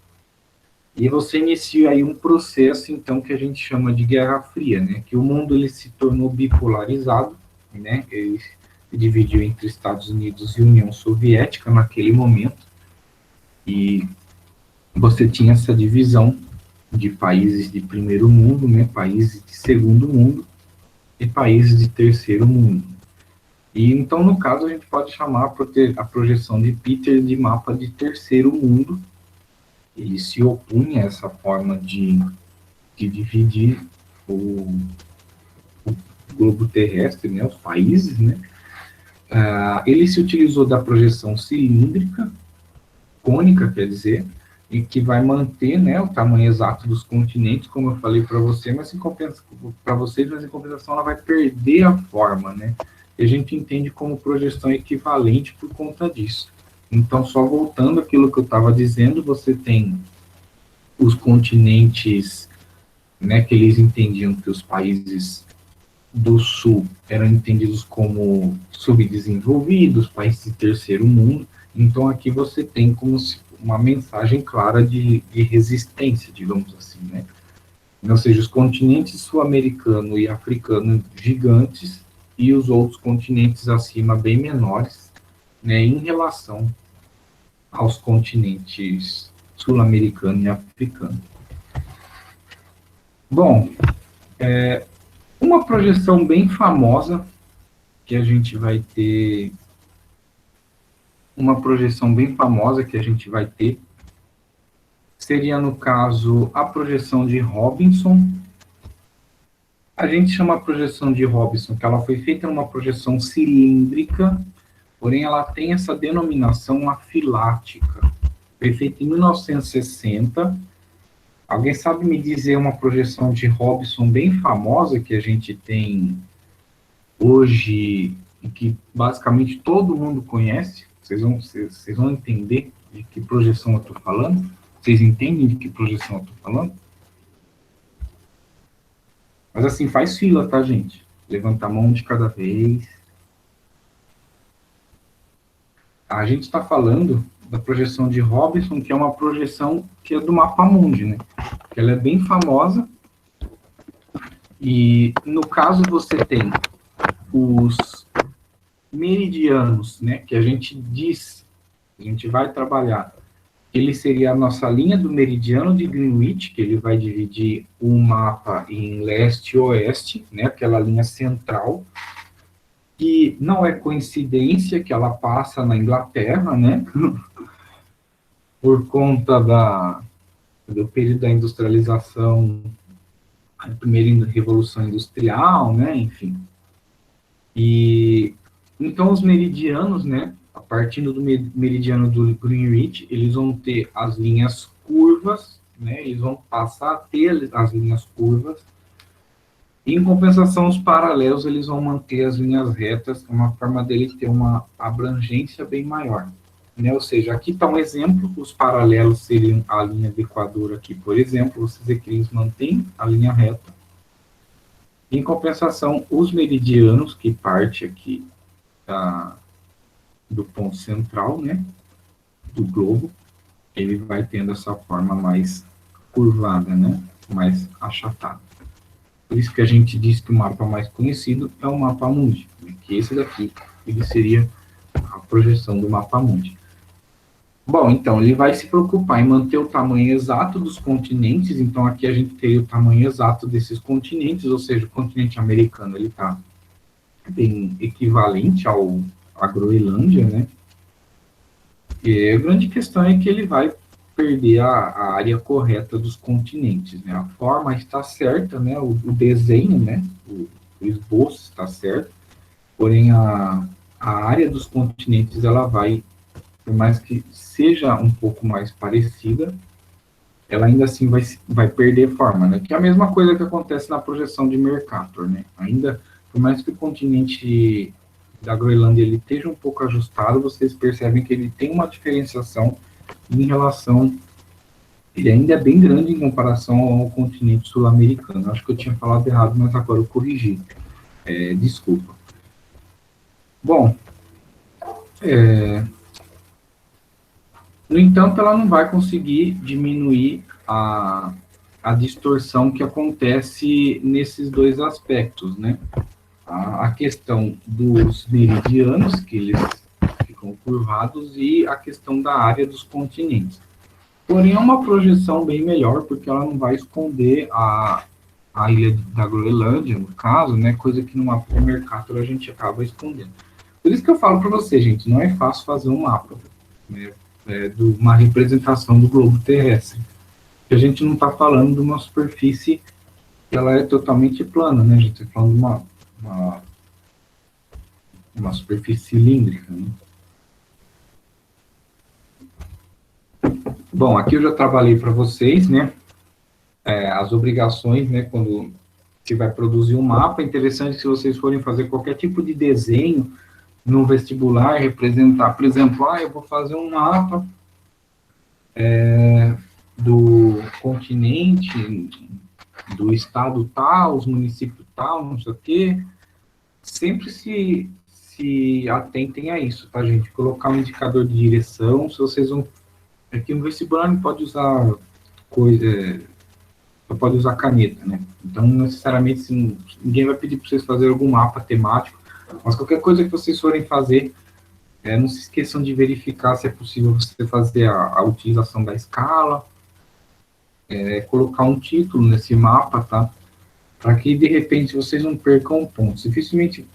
e você inicia aí um processo, então, que a gente chama de Guerra Fria, né? Que o mundo ele se tornou bipolarizado, né? Ele se dividiu entre Estados Unidos e União Soviética naquele momento, e você tinha essa divisão de países de primeiro mundo, né? Países de segundo mundo e países de terceiro mundo. E então, no caso, a gente pode chamar a projeção de Peters de mapa de terceiro mundo. Ele se opunha a essa forma de dividir o globo terrestre, né, os países, né. Ele se utilizou da projeção cilíndrica, cônica, quer dizer, e que vai manter, né, o tamanho exato dos continentes, como eu falei para você, mas para vocês, mas em compensação ela vai perder a forma, né? E a gente entende como projeção equivalente por conta disso. Então, só voltando àquilo que eu estava dizendo, você tem os continentes, né, que eles entendiam que os países do Sul eram entendidos como subdesenvolvidos, países de terceiro mundo. Então, aqui você tem como uma mensagem clara de resistência, digamos assim, né? Ou seja, os continentes sul-americano e africano gigantes e os outros continentes acima bem menores, né, em relação aos continentes sul-americano e africano. Bom, uma projeção bem famosa que a gente vai ter, seria, no caso, a projeção de Robinson. A gente chama a projeção de Robinson, que ela foi feita numa projeção cilíndrica, porém ela tem essa denominação afilática. Foi feita em 1960. Alguém sabe me dizer uma projeção de Robinson bem famosa que a gente tem hoje e que basicamente todo mundo conhece? Vocês vão entender de que projeção eu estou falando? Vocês entendem de que projeção eu estou falando? Mas assim, faz fila, tá, gente? Levanta a mão de cada vez. A gente está falando da projeção de Robinson, que é uma projeção que é do mapa mundi, né? Que ela é bem famosa. E, no caso, você tem os meridianos, né? Que a gente vai trabalhar. Ele seria a nossa linha do meridiano de Greenwich, que ele vai dividir o mapa em leste e oeste, né? Aquela linha central, que não é coincidência que ela passa na Inglaterra, né? Por conta do período da industrialização, a primeira revolução industrial, né? Enfim. E então os meridianos, né? A partir do meridiano do Greenwich, eles vão ter as linhas curvas, né? Eles vão passar a ter as linhas curvas. E, em compensação, os paralelos, eles vão manter as linhas retas, uma forma dele ter uma abrangência bem maior. Né? Ou seja, aqui está um exemplo, os paralelos seriam a linha do Equador aqui, por exemplo, você vê que eles mantêm a linha reta. Em compensação, os meridianos, que parte aqui do ponto central, né, do globo, ele vai tendo essa forma mais curvada, né, mais achatada. Por isso que a gente diz que o mapa mais conhecido é o mapa mundi, né, que esse daqui, ele seria a projeção do mapa mundi. Bom, então, ele vai se preocupar em manter o tamanho exato dos continentes, então aqui a gente teria o tamanho exato desses continentes, ou seja, o continente americano, ele está bem equivalente à Groenlândia, né? E a grande questão é que ele vai perder a área correta dos continentes, né? A forma está certa, né? O desenho, né? O esboço está certo, porém a área dos continentes, ela vai, por mais que seja um pouco mais parecida, ela ainda assim vai perder forma, né? Que é a mesma coisa que acontece na projeção de Mercator, né? Ainda, por mais que o continente da Groenlândia ele esteja um pouco ajustado, vocês percebem que ele tem uma diferenciação em relação, ele ainda é bem grande em comparação ao continente sul-americano. Acho que eu tinha falado errado, mas agora eu corrigi. Desculpa. Bom, no entanto, ela não vai conseguir diminuir a distorção que acontece nesses dois aspectos, né? A questão dos meridianos, que eles ficam curvados, e a questão da área dos continentes. Porém, é uma projeção bem melhor, porque ela não vai esconder a ilha da Groenlândia, no caso, né? Coisa que no mapa do Mercator a gente acaba escondendo. Por isso que eu falo para você, gente, não é fácil fazer um mapa, né? De uma representação do globo terrestre. A gente não está falando de uma superfície que ela é totalmente plana, né? A gente está falando de uma superfície cilíndrica, né? Bom, aqui eu já trabalhei para vocês, né, as obrigações, né, quando você vai produzir um mapa. É interessante se vocês forem fazer qualquer tipo de desenho no vestibular, representar, por exemplo, eu vou fazer um mapa do continente, do estado tal, os municípios tal, não sei o quê. Sempre se atentem a isso, tá, gente? Colocar um indicador de direção. Se vocês vão... Aqui no vestibular não pode usar coisa... Só pode usar caneta, né? Então, necessariamente, ninguém vai pedir para vocês fazerem algum mapa temático, mas qualquer coisa que vocês forem fazer, não se esqueçam de verificar se é possível você fazer a utilização da escala, colocar um título nesse mapa, tá? Para que, de repente, vocês não percam pontos. Dificilmente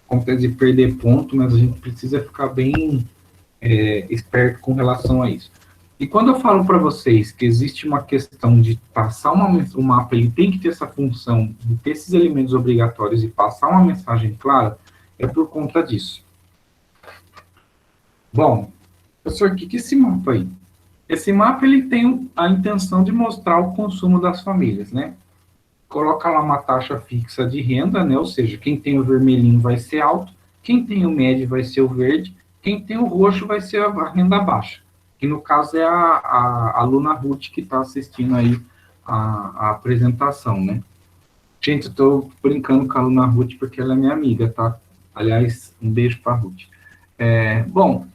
acontece de perder ponto, mas a gente precisa ficar bem esperto com relação a isso. E quando eu falo para vocês que existe uma questão de passar um mapa, ele tem que ter essa função de ter esses elementos obrigatórios e passar uma mensagem clara, é por conta disso. Bom, professor, o que é esse mapa aí? Esse mapa, ele tem a intenção de mostrar o consumo das famílias, né? Coloca lá uma taxa fixa de renda, né? Ou seja, quem tem o vermelhinho vai ser alto, quem tem o médio vai ser o verde, quem tem o roxo vai ser a renda baixa, que no caso é a aluna Ruth que está assistindo aí a apresentação, né? Gente, eu estou brincando com a aluna Ruth porque ela é minha amiga, tá? Aliás, um beijo para a Ruth. Bom,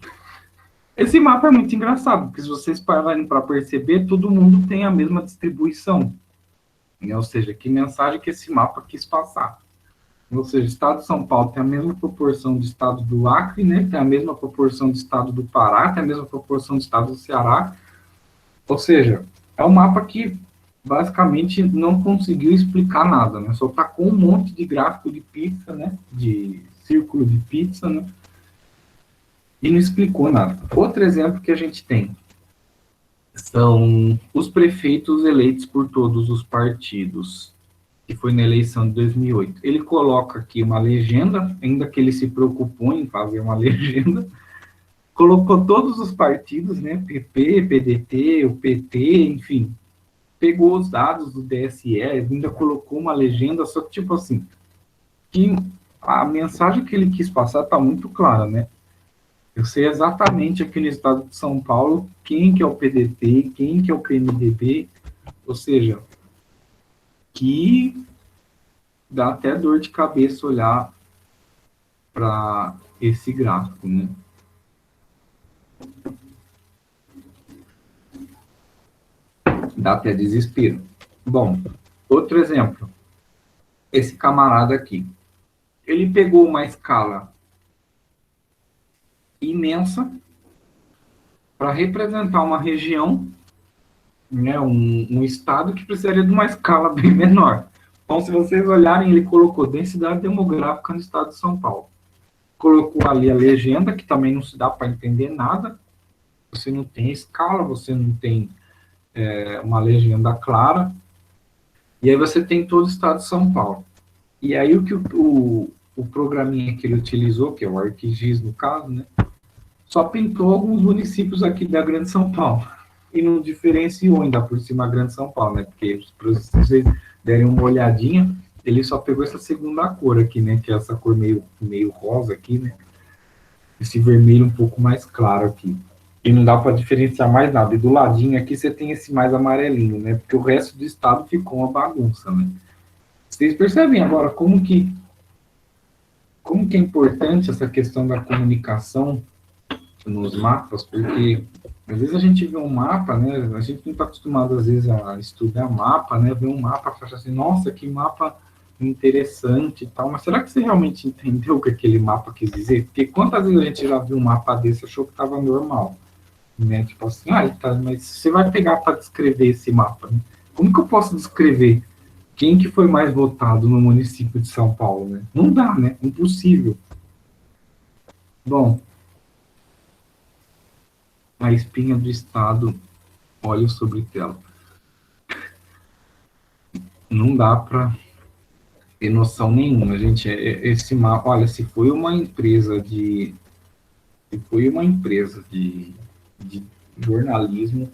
esse mapa é muito engraçado, porque se vocês pararem para perceber, todo mundo tem a mesma distribuição, né? Ou seja, que mensagem que esse mapa quis passar. Ou seja, o estado de São Paulo tem a mesma proporção do estado do Acre, né? Tem a mesma proporção do estado do Pará, tem a mesma proporção do estado do Ceará. Ou seja, é um mapa que basicamente não conseguiu explicar nada, né? Só tacou um monte de gráfico de pizza, né? De círculo de pizza, né? E não explicou nada. Outro exemplo que a gente tem são os prefeitos eleitos por todos os partidos, que foi na eleição de 2008. Ele coloca aqui uma legenda, ainda que ele se preocupou em fazer uma legenda, colocou todos os partidos, né, PP, PDT, o PT, enfim, pegou os dados do TSE, ainda colocou uma legenda, só que tipo assim, que a mensagem que ele quis passar está muito clara, né? Eu sei exatamente aqui no estado de São Paulo quem que é o PDT, quem que é o PMDB, ou seja, que dá até dor de cabeça olhar para esse gráfico, né? Dá até desespero. Bom, outro exemplo. Esse camarada aqui. Ele pegou uma escala imensa para representar uma região, né, um estado que precisaria de uma escala bem menor. Então, se vocês olharem, ele colocou densidade demográfica no estado de São Paulo. Colocou ali a legenda, que também não se dá para entender nada. Você não tem escala, você não tem uma legenda clara. E aí você tem todo o estado de São Paulo. E aí o que o programinha que ele utilizou, que é o ArcGIS no caso, né, só pintou alguns municípios aqui da Grande São Paulo. E não diferenciou ainda por cima a Grande São Paulo, né? Porque se vocês derem uma olhadinha, ele só pegou essa segunda cor aqui, né? Que é essa cor meio rosa aqui, né? Esse vermelho um pouco mais claro aqui. E não dá para diferenciar mais nada. E do ladinho aqui você tem esse mais amarelinho, né? Porque o resto do estado ficou uma bagunça, né? Vocês percebem agora como que é importante essa questão da comunicação nos mapas, porque às vezes a gente vê um mapa, né, a gente não está acostumado às vezes a estudar mapa, né, ver um mapa e achar assim, nossa, que mapa interessante e tal, mas será que você realmente entendeu o que aquele mapa quis dizer? Porque quantas vezes a gente já viu um mapa desse e achou que estava normal, né, tipo assim, tá, mas você vai pegar para descrever esse mapa, né? Como que eu posso descrever quem que foi mais votado no município de São Paulo, né? Não dá, né, impossível. Bom, a espinha do Estado, olha sobre tela. Não dá para ter noção nenhuma, gente. Esse mapa, olha, se foi uma empresa de jornalismo,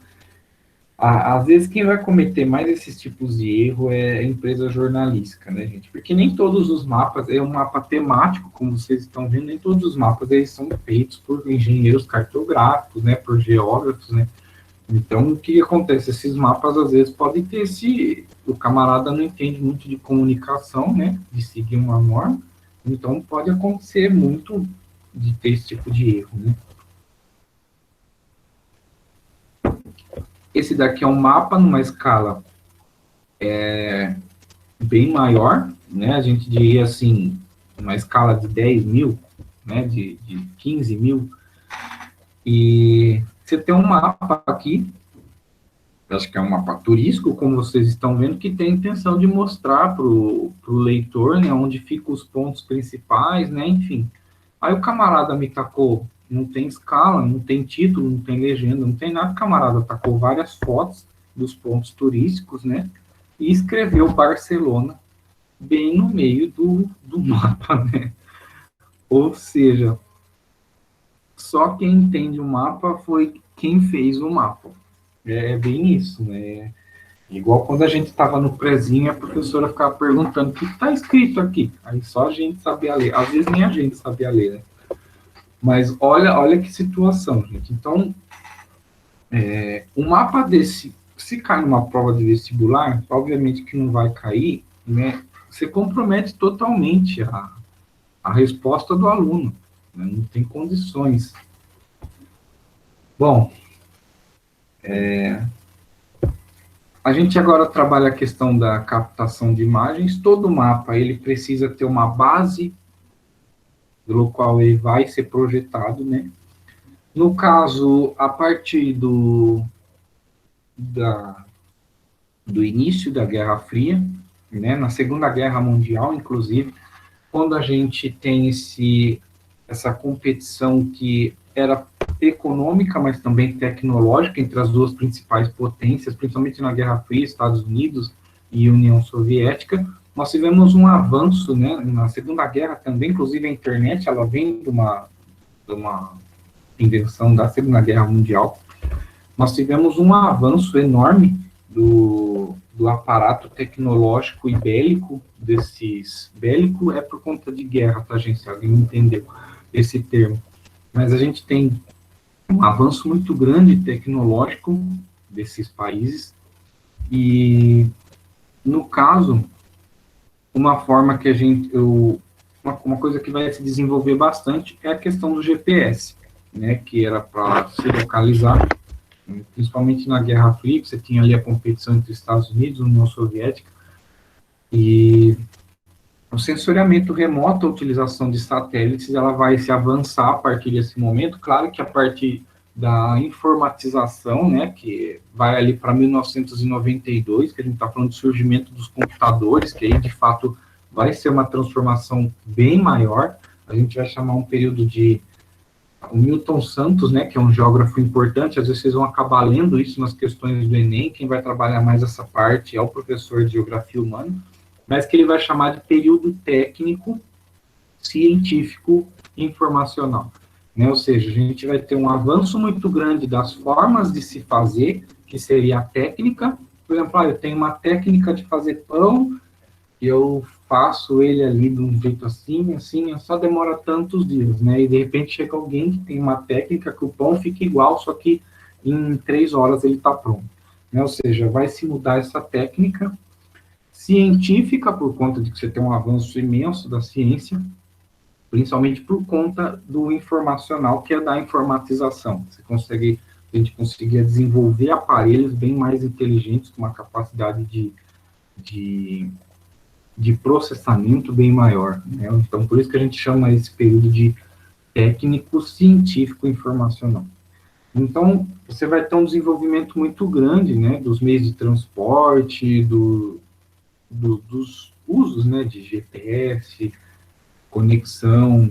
Às vezes quem vai cometer mais esses tipos de erro é a empresa jornalística, né, gente? Porque nem todos os mapas, é um mapa temático, como vocês estão vendo, nem todos os mapas eles são feitos por engenheiros cartográficos, né, por geógrafos, né? Então, o que acontece? Esses mapas, às vezes, podem ter o camarada não entende muito de comunicação, né, de seguir uma norma, então pode acontecer muito de ter esse tipo de erro, né? Esse daqui é um mapa numa escala bem maior, né? A gente diria assim, uma escala de 10 mil, né? De 15 mil. E você tem um mapa aqui, acho que é um mapa turístico, como vocês estão vendo, que tem a intenção de mostrar para o leitor, né? Onde ficam os pontos principais, né? Enfim. Aí o camarada me tacou, não tem escala, não tem título, não tem legenda, não tem nada. O camarada tacou várias fotos dos pontos turísticos, né? E escreveu Barcelona bem no meio do mapa, né? Ou seja, só quem entende o mapa foi quem fez o mapa. É bem isso, né? Igual quando a gente estava no prezinho, a professora ficava perguntando o que está escrito aqui. Aí só a gente sabia ler. Às vezes nem a gente sabia ler, né? Mas olha que situação, gente. Então, um mapa desse, se cai numa prova de vestibular, obviamente que não vai cair, né? Você compromete totalmente a resposta do aluno, né? Não tem condições. Bom, a gente agora trabalha a questão da captação de imagens. Todo mapa ele precisa ter uma base pelo qual ele vai ser projetado, né? No caso, a partir do início da Guerra Fria, né? Na Segunda Guerra Mundial, inclusive, quando a gente tem essa competição que era econômica, mas também tecnológica entre as duas principais potências, principalmente na Guerra Fria, Estados Unidos e União Soviética, nós tivemos um avanço, né, na Segunda Guerra também, inclusive a internet, ela vem de uma invenção da Segunda Guerra Mundial. Nós tivemos um avanço enorme do aparato tecnológico e bélico bélico é por conta de guerra, tá, gente? Se alguém entendeu esse termo. Mas a gente tem um avanço muito grande tecnológico desses países e, no caso, uma forma que uma coisa que vai se desenvolver bastante é a questão do GPS, né, que era para se localizar, principalmente na Guerra Fria, você tinha ali a competição entre Estados Unidos e União Soviética, e o sensoriamento remoto, a utilização de satélites, ela vai se avançar a partir desse momento. Claro que a partir da informatização, né, que vai ali para 1992, que a gente está falando do surgimento dos computadores, que aí, de fato, vai ser uma transformação bem maior. A gente vai chamar um período de... O Milton Santos, né, que é um geógrafo importante, às vezes vocês vão acabar lendo isso nas questões do Enem, quem vai trabalhar mais essa parte é o professor de Geografia Humana, mas que ele vai chamar de período técnico, científico e informacional. Né? Ou seja, a gente vai ter um avanço muito grande das formas de se fazer, que seria a técnica. Por exemplo, eu tenho uma técnica de fazer pão, e eu faço ele ali de um jeito assim, só demora tantos dias, né? E de repente chega alguém que tem uma técnica que o pão fica igual, só que em 3 horas ele está pronto. Né? Ou seja, vai se mudar essa técnica científica, por conta de que você tem um avanço imenso da ciência, principalmente por conta do informacional, que é da informatização. A gente conseguia desenvolver aparelhos bem mais inteligentes, com uma capacidade de processamento bem maior. Né? Então, por isso que a gente chama esse período de técnico científico informacional. Então, você vai ter um desenvolvimento muito grande, né, dos meios de transporte, dos usos, né, de GPS, conexão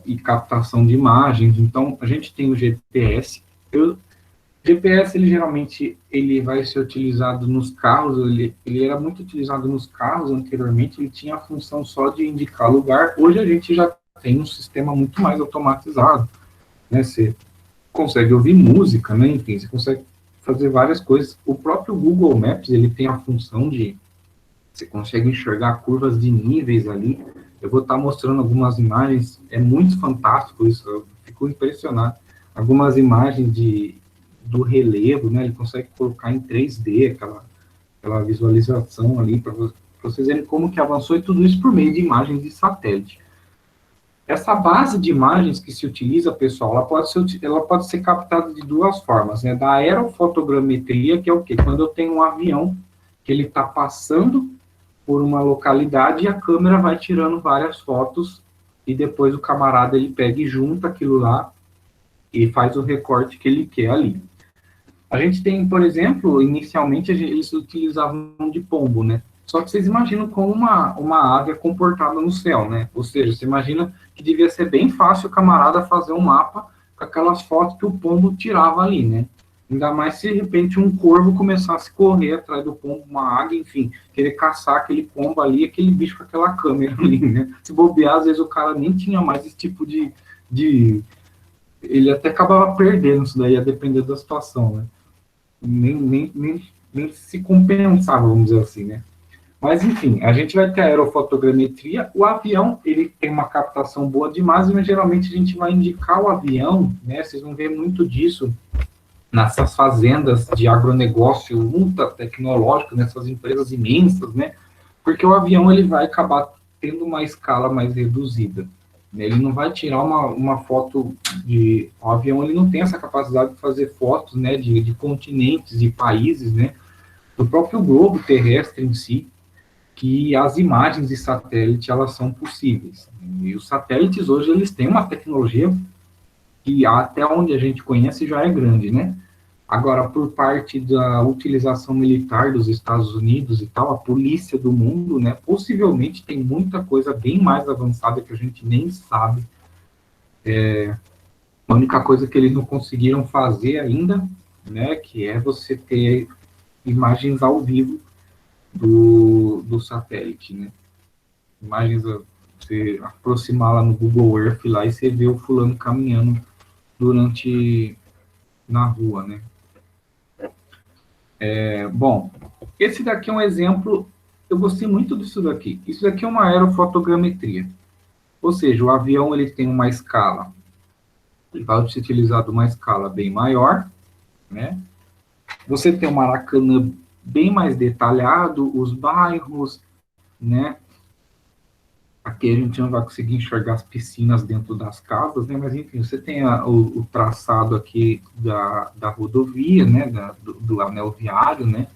e captação de imagens. Então, a gente tem o GPS. O GPS, geralmente, ele vai ser utilizado nos carros, ele era muito utilizado nos carros anteriormente, ele tinha a função só de indicar lugar. Hoje a gente já tem um sistema muito mais automatizado, né, você consegue ouvir música, né, enfim, você consegue fazer várias coisas. O próprio Google Maps, ele tem a função de, você consegue enxergar curvas de níveis ali. Eu vou estar mostrando algumas imagens, é muito fantástico isso, eu fico impressionado. Algumas imagens do relevo, né? Ele consegue colocar em 3D aquela visualização ali, para vocês verem como que avançou, e tudo isso por meio de imagens de satélite. Essa base de imagens que se utiliza, pessoal, ela pode ser captada de duas formas, né? Da aerofotogrametria, que é o quê? Quando eu tenho um avião que ele está passando por uma localidade e a câmera vai tirando várias fotos e depois o camarada ele pega e junta aquilo lá e faz o recorte que ele quer ali. A gente tem, por exemplo, inicialmente eles utilizavam de pombo, né? Só que vocês imaginam como uma ave é comportada no céu, né? Ou seja, você imagina que devia ser bem fácil o camarada fazer um mapa com aquelas fotos que o pombo tirava ali, né? Ainda mais se de repente um corvo começasse a correr atrás do pombo, uma águia, enfim, querer caçar aquele pombo ali, aquele bicho com aquela câmera ali, né? Se bobear, às vezes o cara nem tinha mais esse tipo de ele até acabava perdendo isso daí, a depender da situação, né? Nem se compensava, vamos dizer assim, né? Mas, enfim, a gente vai ter a aerofotogrametria. O avião, ele tem uma captação boa demais, mas geralmente a gente vai indicar o avião, né? Vocês vão ver muito disso nessas fazendas de agronegócio ultra tecnológico, nessas empresas imensas, né? Porque o avião, ele vai acabar tendo uma escala mais reduzida. Ele não vai tirar uma foto de... O avião, ele não tem essa capacidade de fazer fotos, né, de continentes e países, né, do próprio globo terrestre em si, que as imagens de satélite, elas são possíveis. E os satélites, hoje, eles têm uma tecnologia que, até onde a gente conhece, já é grande, né? Agora, por parte da utilização militar dos Estados Unidos e tal, a polícia do mundo, né, possivelmente tem muita coisa bem mais avançada que a gente nem sabe. A única coisa que eles não conseguiram fazer ainda, né, que é você ter imagens ao vivo do satélite, né? Imagens, você aproximar lá no Google Earth lá e você vê o fulano caminhando na rua, né? Bom, esse daqui é um exemplo, eu gostei muito disso daqui. Isso daqui é uma aerofotogrametria. Ou seja, o avião ele tem uma escala, ele vai ser utilizado uma escala bem maior, né? Você tem o Maracanã bem mais detalhado, os bairros, né? Aqui a gente não vai conseguir enxergar as piscinas dentro das casas, né? Mas enfim, você tem o traçado aqui da rodovia, né? Do anel viário, né?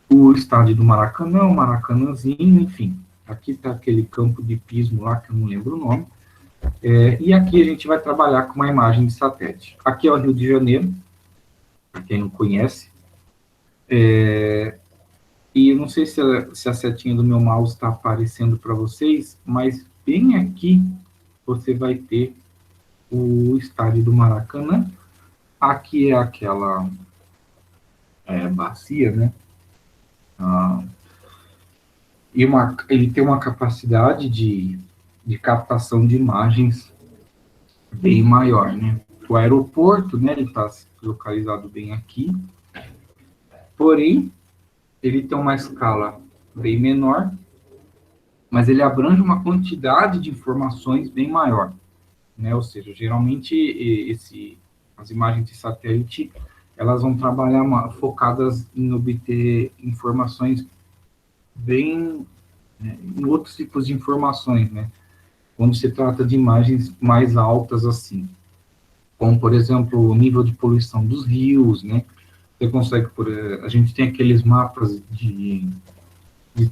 O estádio do Maracanã, o Maracanãzinho, enfim. Aqui está aquele campo de pismo lá, que eu não lembro o nome. E aqui a gente vai trabalhar com uma imagem de satélite. Aqui é o Rio de Janeiro, para quem não conhece. E eu não sei se a setinha do meu mouse está aparecendo para vocês, mas bem aqui você vai ter o estádio do Maracanã. Aqui é aquela bacia, né? Ele tem uma capacidade de captação de imagens bem maior, né? O aeroporto, né? Ele está localizado bem aqui. Porém, ele tem uma escala bem menor, mas ele abrange uma quantidade de informações bem maior, né? Ou seja, geralmente as imagens de satélite, elas vão trabalhar focadas em obter informações bem, né, em outros tipos de informações, né? Quando se trata de imagens mais altas assim, como, por exemplo, o nível de poluição dos rios, né? Você consegue, a gente tem aqueles mapas de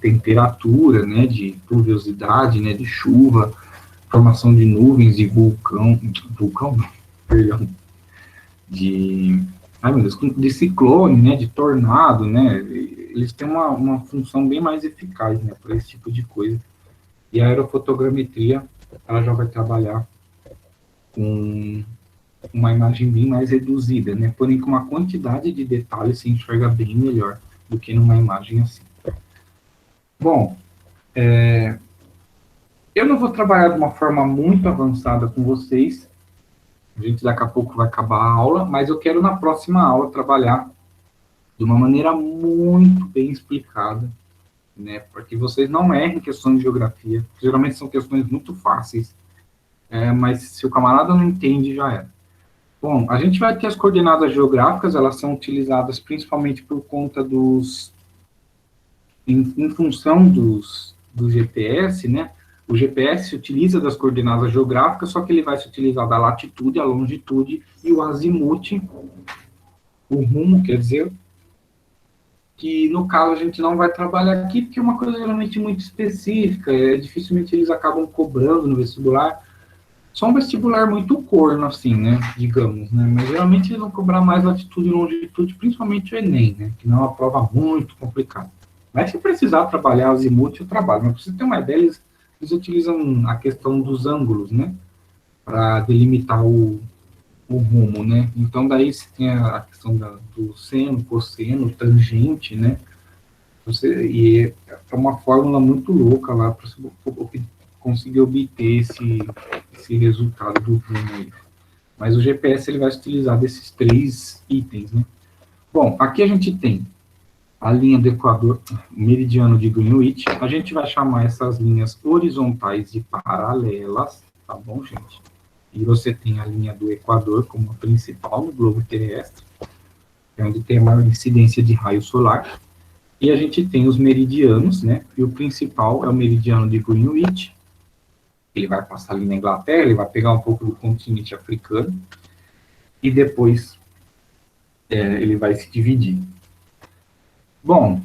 temperatura, né, de pluviosidade, né, de chuva, formação de nuvens, de perdão, de ciclone, né, de tornado, né, eles têm uma função bem mais eficaz, né, para esse tipo de coisa. E a aerofotogrametria, ela já vai trabalhar com uma imagem bem mais reduzida, né, porém com uma quantidade de detalhes se enxerga bem melhor do que numa imagem assim. Bom, eu não vou trabalhar de uma forma muito avançada com vocês, a gente daqui a pouco vai acabar a aula, mas eu quero na próxima aula trabalhar de uma maneira muito bem explicada, né, para que vocês não errem questões de geografia, geralmente são questões muito fáceis, mas se o camarada não entende, já era. Bom, a gente vai ter as coordenadas geográficas, elas são utilizadas principalmente por conta em função do GPS, né, o GPS se utiliza das coordenadas geográficas, só que ele vai se utilizar da latitude, a longitude e o azimuth, o rumo, quer dizer, que no caso a gente não vai trabalhar aqui, porque é uma coisa geralmente muito específica, dificilmente eles acabam cobrando no vestibular, só um vestibular muito corno, assim, né, digamos, né, mas geralmente eles vão cobrar mais latitude e longitude, principalmente o Enem, né, que não é uma prova muito complicada. Mas se precisar trabalhar azimuth, eu trabalho, mas para você ter uma ideia, eles utilizam a questão dos ângulos, né, para delimitar o rumo, né? Então, daí você tem a questão do seno, cosseno, tangente, né? E é uma fórmula muito louca lá para você conseguir obter esse resultado do rumo aí. Mas o GPS ele vai se utilizar desses 3 itens, né? Bom, aqui a gente tem a linha do Equador, meridiano de Greenwich. A gente vai chamar essas linhas horizontais de paralelas, tá bom, gente? E você tem a linha do Equador como a principal no globo terrestre, é onde tem a maior incidência de raio solar. E a gente tem os meridianos, né? E o principal é o meridiano de Greenwich. Ele vai passar ali na Inglaterra, ele vai pegar um pouco do continente africano. E depois ele vai se dividir. Bom,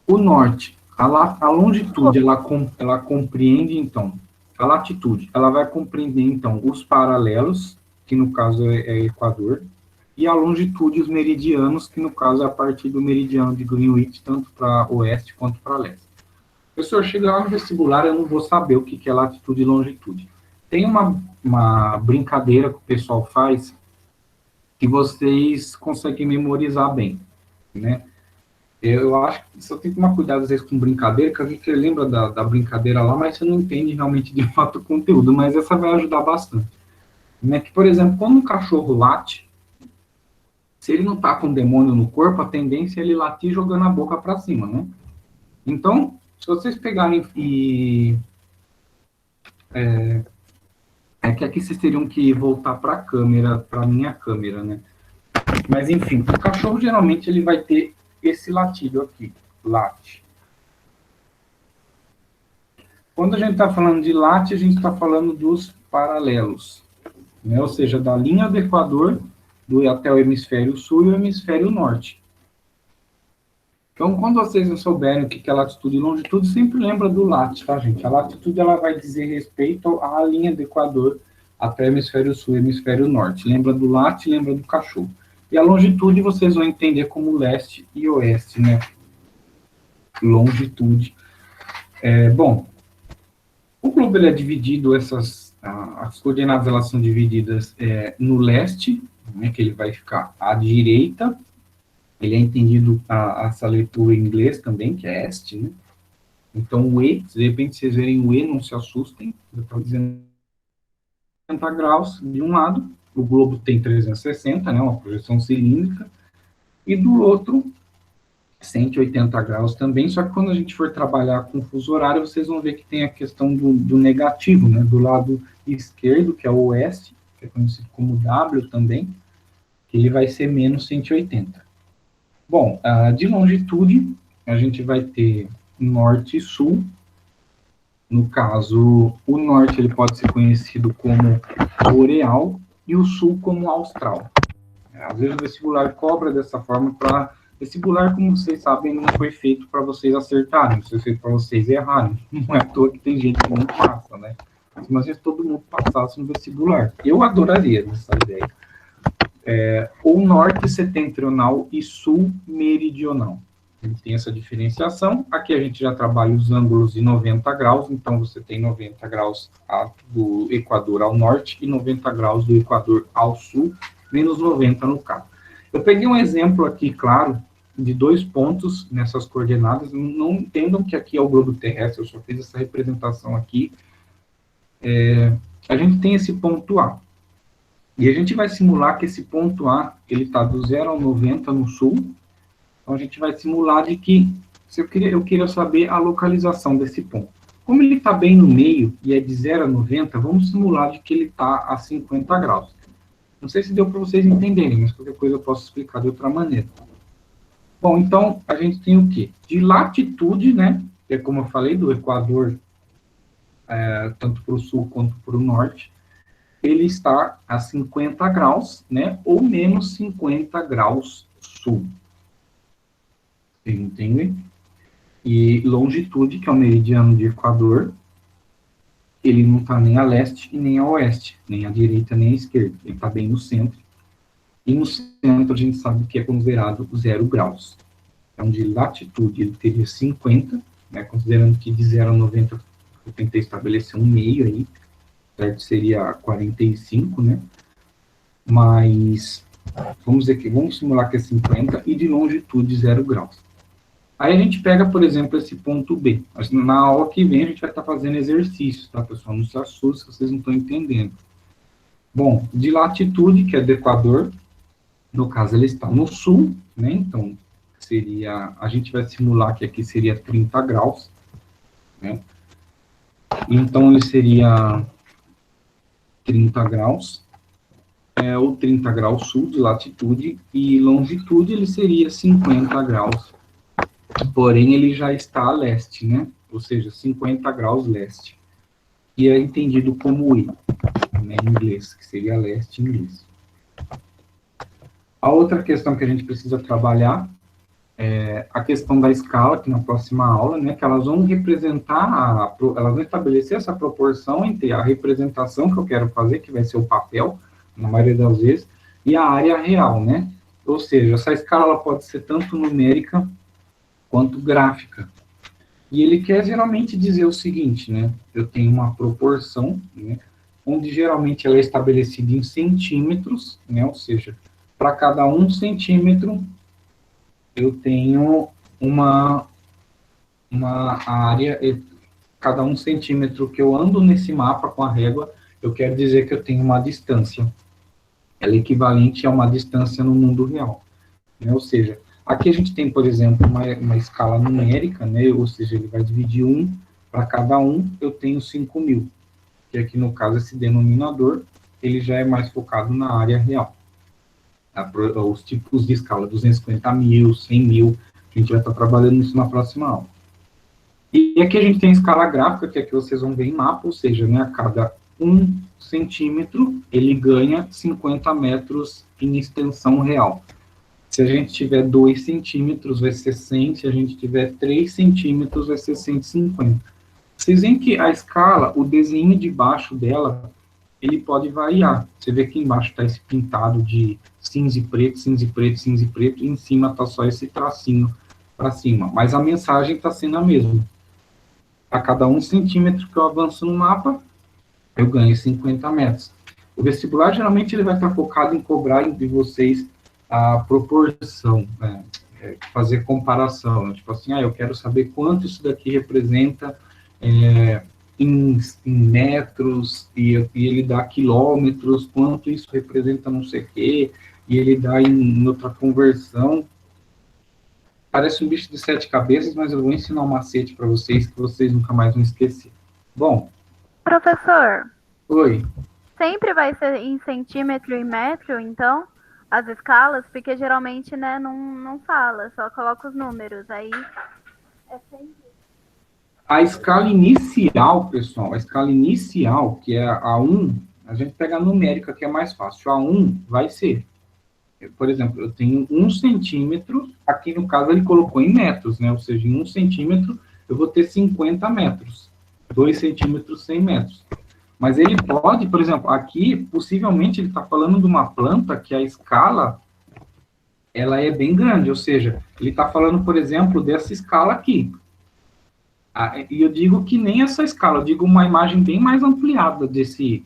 o norte, a longitude, ela compreende, então, a latitude, ela vai compreender, então, os paralelos, que no caso é Equador, e a longitude, os meridianos, que no caso é a partir do meridiano de Greenwich, tanto para oeste quanto para leste. Professor, chega lá no vestibular, eu não vou saber o que é latitude e longitude. Tem uma brincadeira que o pessoal faz, que vocês conseguem memorizar bem, né? Eu acho que você tem que tomar cuidado, às vezes, com brincadeira, que a gente lembra da brincadeira lá, mas você não entende realmente, de fato, o conteúdo, mas essa vai ajudar bastante. Né? Que, por exemplo, quando um cachorro late, se ele não tá com demônio no corpo, a tendência é ele latir jogando a boca para cima, né? Então, se vocês pegarem que aqui vocês teriam que voltar para a câmera, para a minha câmera, né? Mas, enfim, o cachorro, geralmente, ele vai ter esse latido aqui, late. Quando a gente está falando de late, a gente está falando dos paralelos, né? Ou seja, da linha do Equador até o hemisfério sul e o hemisfério norte. Então, quando vocês não souberem o que é latitude e longitude, sempre lembra do late, tá, gente? A latitude, ela vai dizer respeito à linha do Equador até o hemisfério sul e hemisfério norte. Lembra do late, lembra do cachorro. E a longitude vocês vão entender como leste e oeste, né? Longitude. Bom, o globo ele é dividido, as coordenadas elas são divididas no leste, né, que ele vai ficar à direita. Ele é entendido essa leitura em inglês também, que é este, né? Então, o E, de repente vocês verem o E, não se assustem, eu estou dizendo 30 graus de um lado, o globo tem 360, né, uma projeção cilíndrica, e do outro, 180 graus também, só que quando a gente for trabalhar com fuso horário, vocês vão ver que tem a questão do negativo, né, do lado esquerdo, que é o oeste, que é conhecido como W também, que ele vai ser menos 180. Bom, de longitude, a gente vai ter norte e sul. No caso, o norte ele pode ser conhecido como boreal e o sul como austral. Às vezes o vestibular cobra dessa forma para... Vestibular, como vocês sabem, não foi feito para vocês acertarem, foi feito para vocês errarem. Não é à toa que tem gente que não passa, né? Mas se todo mundo passasse no vestibular. Eu adoraria essa ideia. Ou norte setentrional e sul meridional. Ele tem essa diferenciação. Aqui a gente já trabalha os ângulos de 90 graus, então você tem 90 graus do Equador ao norte e 90 graus do Equador ao sul, menos 90 no caso. Eu peguei um exemplo aqui, claro, de 2 pontos nessas coordenadas. Não entendam que aqui é o globo terrestre, eu só fiz essa representação aqui. A gente tem esse ponto A. E a gente vai simular que esse ponto A, ele está do 0 ao 90 no sul. Então, a gente vai simular de que, se eu queria saber a localização desse ponto. Como ele está bem no meio, e é de 0 a 90, vamos simular de que ele está a 50 graus. Não sei se deu para vocês entenderem, mas qualquer coisa eu posso explicar de outra maneira. Bom, então, a gente tem o quê? De latitude, né? Que é como eu falei, do Equador, tanto para o sul quanto para o norte, ele está a 50 graus, né? Ou menos 50 graus sul. Vocês entendem? E longitude, que é o meridiano de Equador, ele não está nem a leste e nem a oeste, nem à direita nem à esquerda. Ele está bem no centro. E no centro a gente sabe que é considerado 0 graus. Então, de latitude ele teria 50, né, considerando que de 0 a 90 eu tentei estabelecer um meio aí, certo? Seria 45, né? Mas, vamos dizer que, vamos simular que é 50, e de longitude 0 graus. Aí a gente pega, por exemplo, esse ponto B. Na aula que vem a gente vai estar fazendo exercícios, tá, pessoal? Não se assustem se vocês não estão entendendo. Bom, de latitude, que é do Equador, no caso ele está no sul, né? Então, a gente vai simular que aqui seria 30 graus, né? Então, ele seria 30 graus, ou 30 graus sul de latitude, e longitude ele seria 50 graus. Porém, ele já está a leste, né? Ou seja, 50 graus leste. E é entendido como E, né, em inglês, que seria leste em inglês. A outra questão que a gente precisa trabalhar é a questão da escala, que na próxima aula, né, que elas vão representar, elas vão estabelecer essa proporção entre a representação que eu quero fazer, que vai ser o papel, na maioria das vezes, e a área real, né? Ou seja, essa escala ela pode ser tanto numérica quanto gráfica. E ele quer geralmente dizer o seguinte, né? Eu tenho uma proporção, né, onde geralmente ela é estabelecida em centímetros, né? Ou seja, para cada 1 centímetro, eu tenho uma área, cada 1 centímetro que eu ando nesse mapa com a régua, eu quero dizer que eu tenho uma distância. Ela é equivalente a uma distância no mundo real, né? Ou seja, aqui a gente tem, por exemplo, uma escala numérica, né? Ou seja, ele vai dividir 1, para cada 1 eu tenho 5.000, que aqui no caso esse denominador, ele já é mais focado na área real. Os tipos de escala, 250.000, 100.000, a gente vai estar trabalhando isso na próxima aula. E aqui a gente tem a escala gráfica, que aqui vocês vão ver em mapa, ou seja, né, a cada 1 centímetro, ele ganha 50 metros em extensão real. Se a gente tiver 2 centímetros, vai ser 100, se a gente tiver 3 centímetros, vai ser 150. Vocês veem que a escala, o desenho de baixo dela, ele pode variar. Você vê que embaixo está esse pintado de cinza e preto, cinza e preto, cinza e preto, e em cima está só esse tracinho para cima. Mas a mensagem está sendo a mesma. A cada 1 centímetro que eu avanço no mapa, eu ganho 50 metros. O vestibular, geralmente, ele vai estar focado em cobrar de vocês a proporção, né? Fazer comparação. Né? Tipo assim, eu quero saber quanto isso daqui representa em metros, e ele dá quilômetros, quanto isso representa não sei o quê, e ele dá em outra conversão. Parece um bicho de 7 cabeças, mas eu vou ensinar um macete para vocês, que vocês nunca mais vão esquecer. Bom. Professor. Oi. Sempre vai ser em centímetro e metro, então, as escalas? Porque geralmente, né, não fala, só coloca os números, aí é sempre... A escala inicial, pessoal, a escala inicial, que é a 1, a gente pega a numérica, que é mais fácil. A 1 vai ser, por exemplo, eu tenho 1 centímetro, aqui no caso ele colocou em metros, né? Ou seja, em 1 centímetro eu vou ter 50 metros. 2 centímetros, 100 metros. Mas ele pode, por exemplo, aqui, possivelmente ele está falando de uma planta que a escala, ela é bem grande, ou seja, ele está falando, por exemplo, dessa escala aqui. E eu digo que nem essa escala, eu digo uma imagem bem mais ampliada desse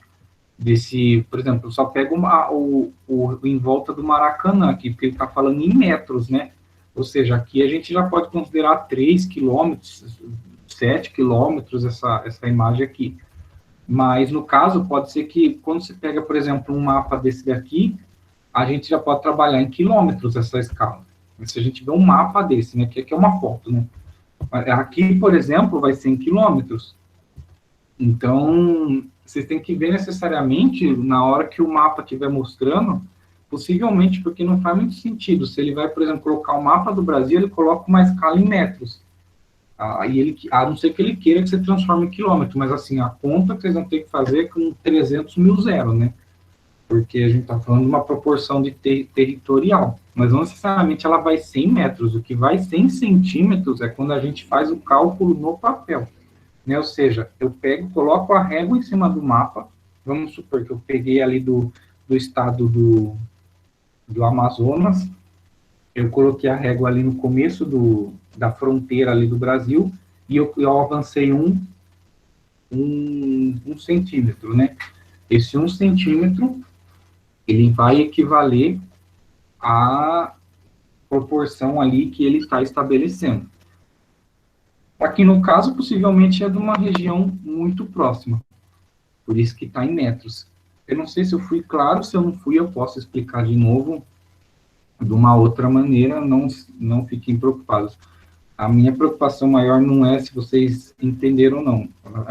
por exemplo, eu só pego em volta do Maracanã aqui, porque ele está falando em metros, né? Ou seja, aqui a gente já pode considerar 3 quilômetros, 7 quilômetros essa imagem aqui. Mas, no caso, pode ser que, quando você pega, por exemplo, um mapa desse daqui, a gente já pode trabalhar em quilômetros essa escala. Se a gente vê um mapa desse, né, que aqui é uma foto, né? Aqui, por exemplo, vai ser em quilômetros. Então, vocês têm que ver necessariamente, na hora que o mapa estiver mostrando, possivelmente, porque não faz muito sentido. Se ele vai, por exemplo, colocar o mapa do Brasil, ele coloca uma escala em metros. A não ser que ele queira que você transforme em quilômetro, mas assim, a conta que vocês vão ter que fazer é com 300 mil zero, né? Porque a gente está falando de uma proporção de territorial, mas não necessariamente ela vai 100 metros. O que vai 100 centímetros é quando a gente faz o cálculo no papel, né? Ou seja, eu pego, coloco a régua em cima do mapa, vamos supor que eu peguei ali do estado do Amazonas, eu coloquei a régua ali no começo da fronteira ali do Brasil, e eu avancei um centímetro, né? Esse 1 centímetro, ele vai equivaler à proporção ali que ele está estabelecendo. Aqui no caso, possivelmente é de uma região muito próxima, por isso que está em metros. Eu não sei se eu fui claro, se eu não fui, eu posso explicar de novo de uma outra maneira, não fiquem preocupados. A minha preocupação maior não é se vocês entenderam ou não,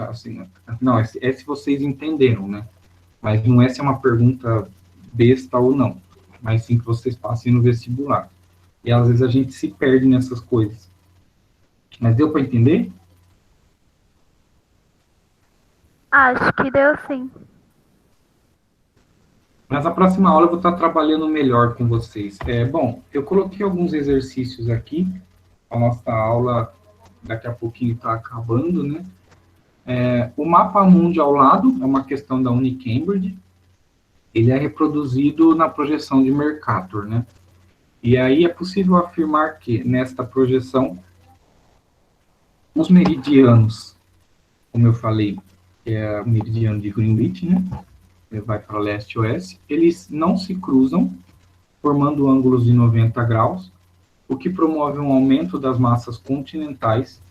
assim, não, é se vocês entenderam, né? Mas não é se é uma pergunta besta ou não, mas sim que vocês passem no vestibular. E às vezes a gente se perde nessas coisas. Mas deu para entender? Acho que deu sim. Mas na próxima aula eu vou estar trabalhando melhor com vocês. Bom, eu coloquei alguns exercícios aqui. A nossa aula daqui a pouquinho está acabando, né? O mapa mundi ao lado é uma questão da Unicambridge. Ele é reproduzido na projeção de Mercator, né? E aí é possível afirmar que, nesta projeção, os meridianos, como eu falei, que é o meridiano de Greenwich, né? Ele vai para leste e oeste, eles não se cruzam, formando ângulos de 90 graus, o que promove um aumento das massas continentais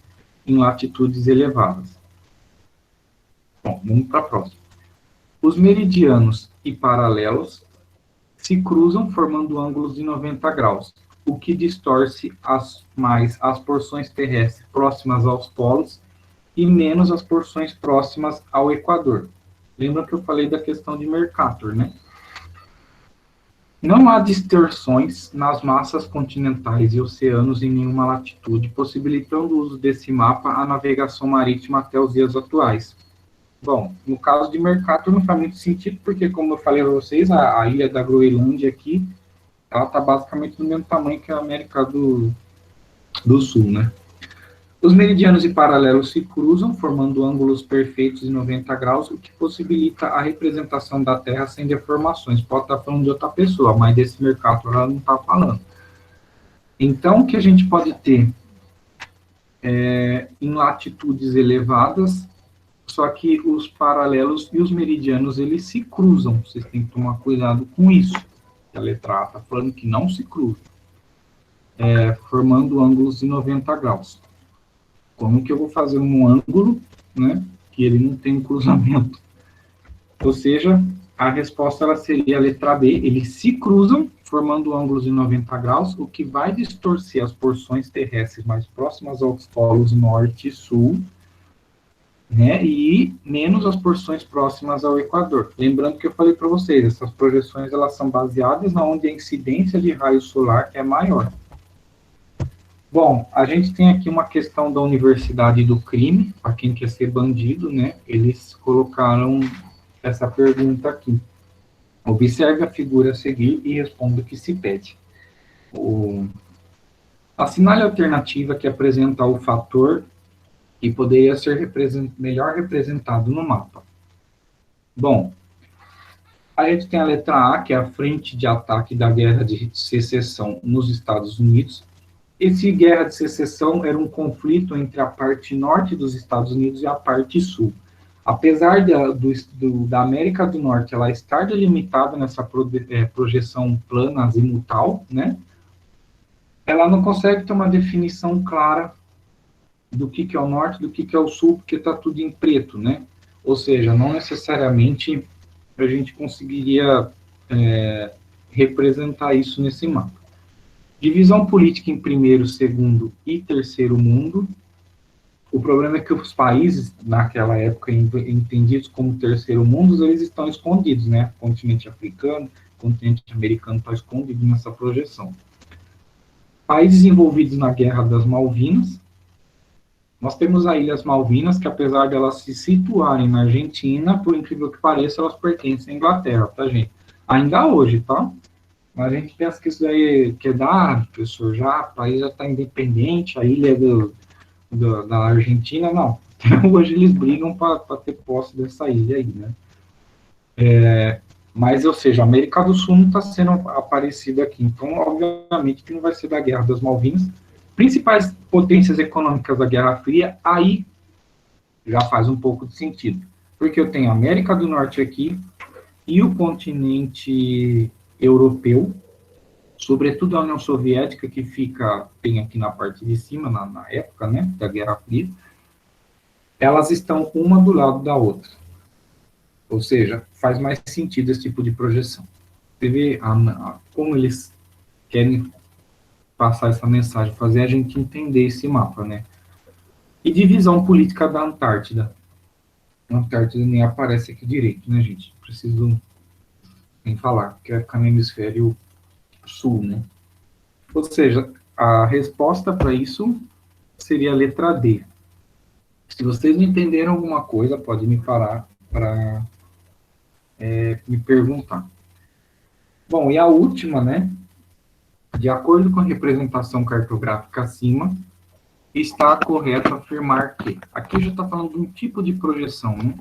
em latitudes elevadas. Bom, vamos para a próxima. Os meridianos e paralelos se cruzam formando ângulos de 90 graus, o que distorce mais as porções terrestres próximas aos polos e menos as porções próximas ao Equador. Lembra que eu falei da questão de Mercator, né? Não há distorções nas massas continentais e oceanos em nenhuma latitude, possibilitando o uso desse mapa à navegação marítima até os dias atuais. Bom, no caso de Mercator não faz muito sentido, porque, como eu falei a vocês, a ilha da Groenlândia aqui, ela está basicamente do mesmo tamanho que a América do Sul, né? Os meridianos e paralelos se cruzam, formando ângulos perfeitos de 90 graus, o que possibilita a representação da Terra sem deformações. Pode estar falando de outra pessoa, mas desse Mercator ela não está falando. Então, o que a gente pode ter em latitudes elevadas, só que os paralelos e os meridianos, eles se cruzam. Vocês têm que tomar cuidado com isso. A letra A está falando que não se cruzam, formando ângulos de 90 graus. Como que eu vou fazer um ângulo, né, que ele não tem um cruzamento? Ou seja, a resposta ela seria a letra B, eles se cruzam, formando ângulos de 90 graus, o que vai distorcer as porções terrestres mais próximas aos polos norte e sul, né, e menos as porções próximas ao Equador. Lembrando que eu falei para vocês, essas projeções elas são baseadas na onde a incidência de raio solar é maior. Bom, a gente tem aqui uma questão da Universidade do Crime, para quem quer ser bandido, né? Eles colocaram essa pergunta aqui. Observe a figura a seguir e responda o que se pede. Assinale a alternativa que apresenta o fator que poderia ser melhor representado no mapa. Bom, a gente tem a letra A, que é a frente de ataque da Guerra de Secessão nos Estados Unidos. Esse Guerra de Secessão era um conflito entre a parte norte dos Estados Unidos e a parte sul. Apesar da América do Norte ela estar delimitada nessa projeção plana azimutal, né, ela não consegue ter uma definição clara do que é o norte, do que é o sul, porque está tudo em preto, né? Ou seja, não necessariamente a gente conseguiria representar isso nesse mapa. Divisão política em primeiro, segundo e terceiro mundo. O problema é que os países, naquela época, entendidos como terceiro mundo, eles estão escondidos, né? O continente africano, o continente americano está escondido nessa projeção. Países envolvidos na Guerra das Malvinas. Nós temos as Ilhas Malvinas, que apesar de elas se situarem na Argentina, por incrível que pareça, elas pertencem à Inglaterra, tá, gente? Ainda hoje, tá? Mas a gente pensa que isso daí quer dar, professor, já, o país já está independente, a ilha da Argentina, não. Até hoje eles brigam para ter posse dessa ilha aí, né? Mas, ou seja, a América do Sul não está sendo aparecida aqui. Então, obviamente, que não vai ser da Guerra das Malvinas. Principais potências econômicas da Guerra Fria, aí já faz um pouco de sentido. Porque eu tenho a América do Norte aqui e o continente europeu, sobretudo a União Soviética, que tem aqui na parte de cima, na época, né, da Guerra Fria, elas estão uma do lado da outra. Ou seja, faz mais sentido esse tipo de projeção. Você vê como eles querem passar essa mensagem, fazer a gente entender esse mapa, né? E divisão política da Antártida. A Antártida nem aparece aqui direito, né, gente? Preciso nem falar, que é no hemisfério sul, né? Ou seja, a resposta para isso seria a letra D. Se vocês não entenderam alguma coisa, pode me parar para me perguntar. Bom, e a última, né? De acordo com a representação cartográfica acima, está correto afirmar que... Aqui já está falando de um tipo de projeção, né?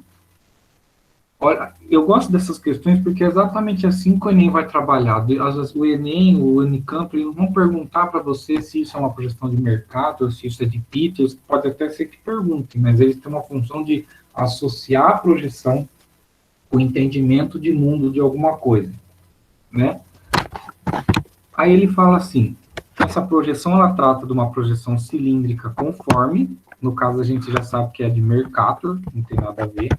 Olha, eu gosto dessas questões porque é exatamente assim que o Enem vai trabalhar. Às vezes o Enem, o Unicamp, eles vão perguntar para você se isso é uma projeção de mercado, se isso é de Peters, pode até ser que perguntem, mas eles têm uma função de associar a projeção com o entendimento de mundo de alguma coisa, né? Aí ele fala assim, essa projeção, ela trata de uma projeção cilíndrica conforme, no caso a gente já sabe que é de Mercator, não tem nada a ver,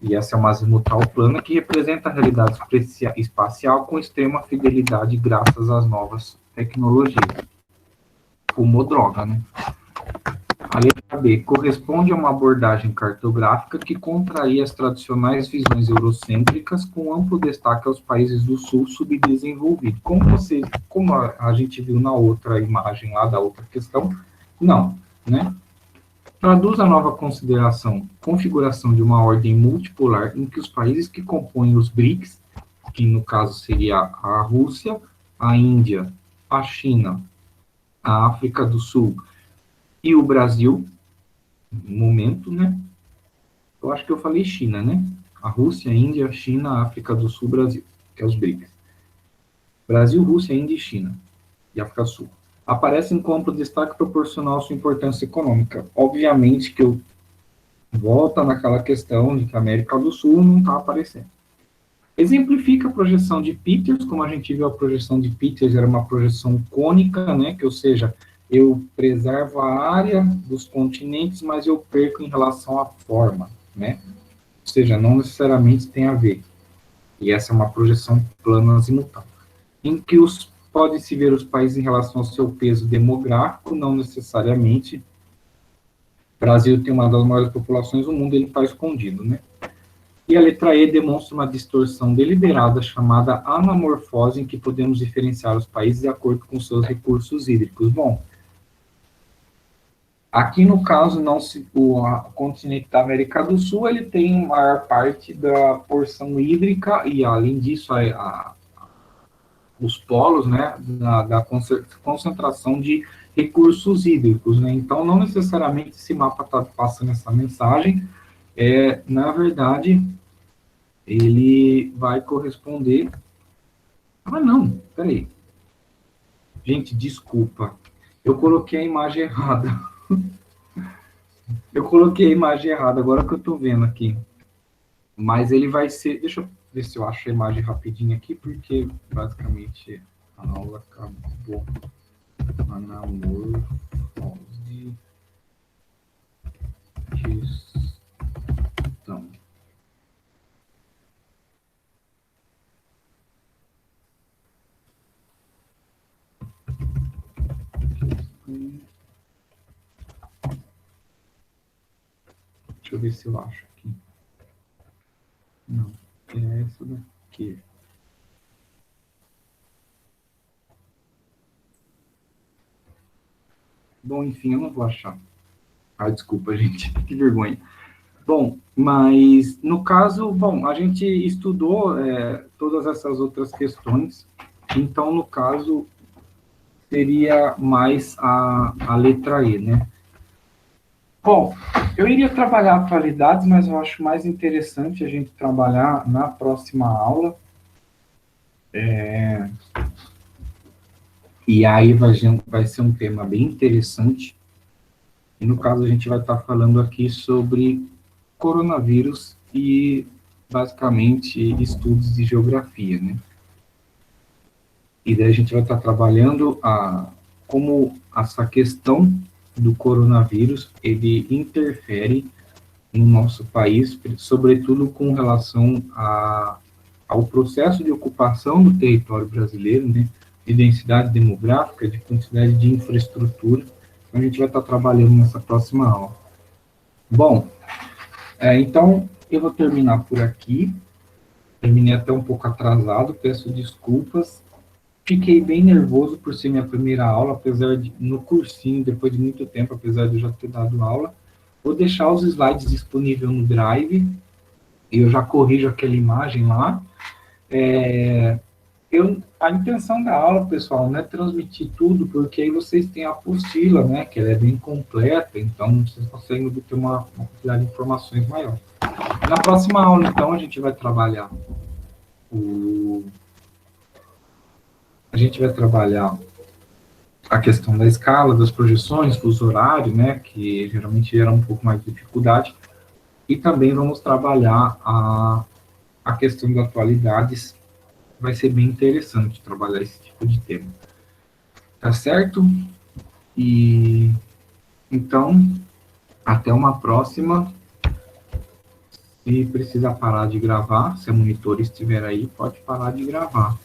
e essa é uma azimutal plana que representa a realidade espacial com extrema fidelidade graças às novas tecnologias. Fumou droga, né? A letra B corresponde a uma abordagem cartográfica que contraria as tradicionais visões eurocêntricas com amplo destaque aos países do sul subdesenvolvidos. Como a gente viu na outra imagem lá da outra questão, não, né? Traduz a nova configuração de uma ordem multipolar em que os países que compõem os BRICS, que no caso seria a Rússia, a Índia, a China, a África do Sul e o Brasil, no momento, né? Eu acho que eu falei China, né? A Rússia, a Índia, a China, a África do Sul, Brasil, que é os BRICS. Brasil, Rússia, Índia e China, e África do Sul. Aparecem com amplo destaque proporcional à sua importância econômica. Obviamente que eu volto naquela questão de que a América do Sul não está aparecendo. Exemplifica a projeção de Peters, como a gente viu, a projeção de Peters era uma projeção cônica, né, que, ou seja, eu preservo a área dos continentes, mas eu perco em relação à forma, né, ou seja, não necessariamente tem a ver. E essa é uma projeção plana azimutal, em que pode-se ver os países em relação ao seu peso demográfico, não necessariamente. O Brasil tem uma das maiores populações do mundo, ele está escondido, né? E a letra E demonstra uma distorção deliberada chamada anamorfose, em que podemos diferenciar os países de acordo com seus recursos hídricos. Bom, aqui no caso, o continente da América do Sul, ele tem a maior parte da porção hídrica, e além disso, os polos, né, da concentração de recursos hídricos, né? Então, não necessariamente esse mapa está passando essa mensagem, na verdade, ele vai corresponder... Ah, não, peraí. Gente, desculpa, eu coloquei a imagem errada. Eu coloquei a imagem errada, agora que eu estou vendo aqui. Mas ele vai ser... Deixa eu ver se eu acho a imagem rapidinho aqui, porque basicamente a aula acabou. Anamorfose. Então, Deixa eu ver se eu acho aqui. Não, é essa daqui. Bom, enfim, eu não vou achar. Ah, desculpa, gente, que vergonha. Bom, mas no caso, bom, a gente estudou todas essas outras questões, então no caso seria mais a letra E, né? Bom, eu iria trabalhar atualidades, mas eu acho mais interessante a gente trabalhar na próxima aula. E aí vai ser um tema bem interessante. E no caso a gente vai estar falando aqui sobre coronavírus e basicamente estudos de geografia, né? E daí a gente vai estar trabalhando como essa questão do coronavírus, ele interfere no nosso país, sobretudo com relação ao processo de ocupação do território brasileiro, né, de densidade demográfica, de quantidade de infraestrutura. Então, a gente vai estar trabalhando nessa próxima aula. Bom, então, eu vou terminar por aqui. Terminei até um pouco atrasado, peço desculpas. Fiquei bem nervoso por ser minha primeira aula, apesar de, no cursinho, depois de muito tempo, apesar de eu já ter dado aula. Vou deixar os slides disponíveis no Drive, e eu já corrijo aquela imagem lá. A intenção da aula, pessoal, não é transmitir tudo, porque aí vocês têm a apostila, né, que ela é bem completa, então vocês conseguem obter uma quantidade de informações maior. Na próxima aula, então, a gente vai trabalhar a questão da escala, das projeções, fuso horário, né, que geralmente gera um pouco mais de dificuldade, e também vamos trabalhar a questão das atualidades. Vai ser bem interessante trabalhar esse tipo de tema. Tá certo? E então, até uma próxima. Se precisar parar de gravar, se a monitor estiver aí, pode parar de gravar.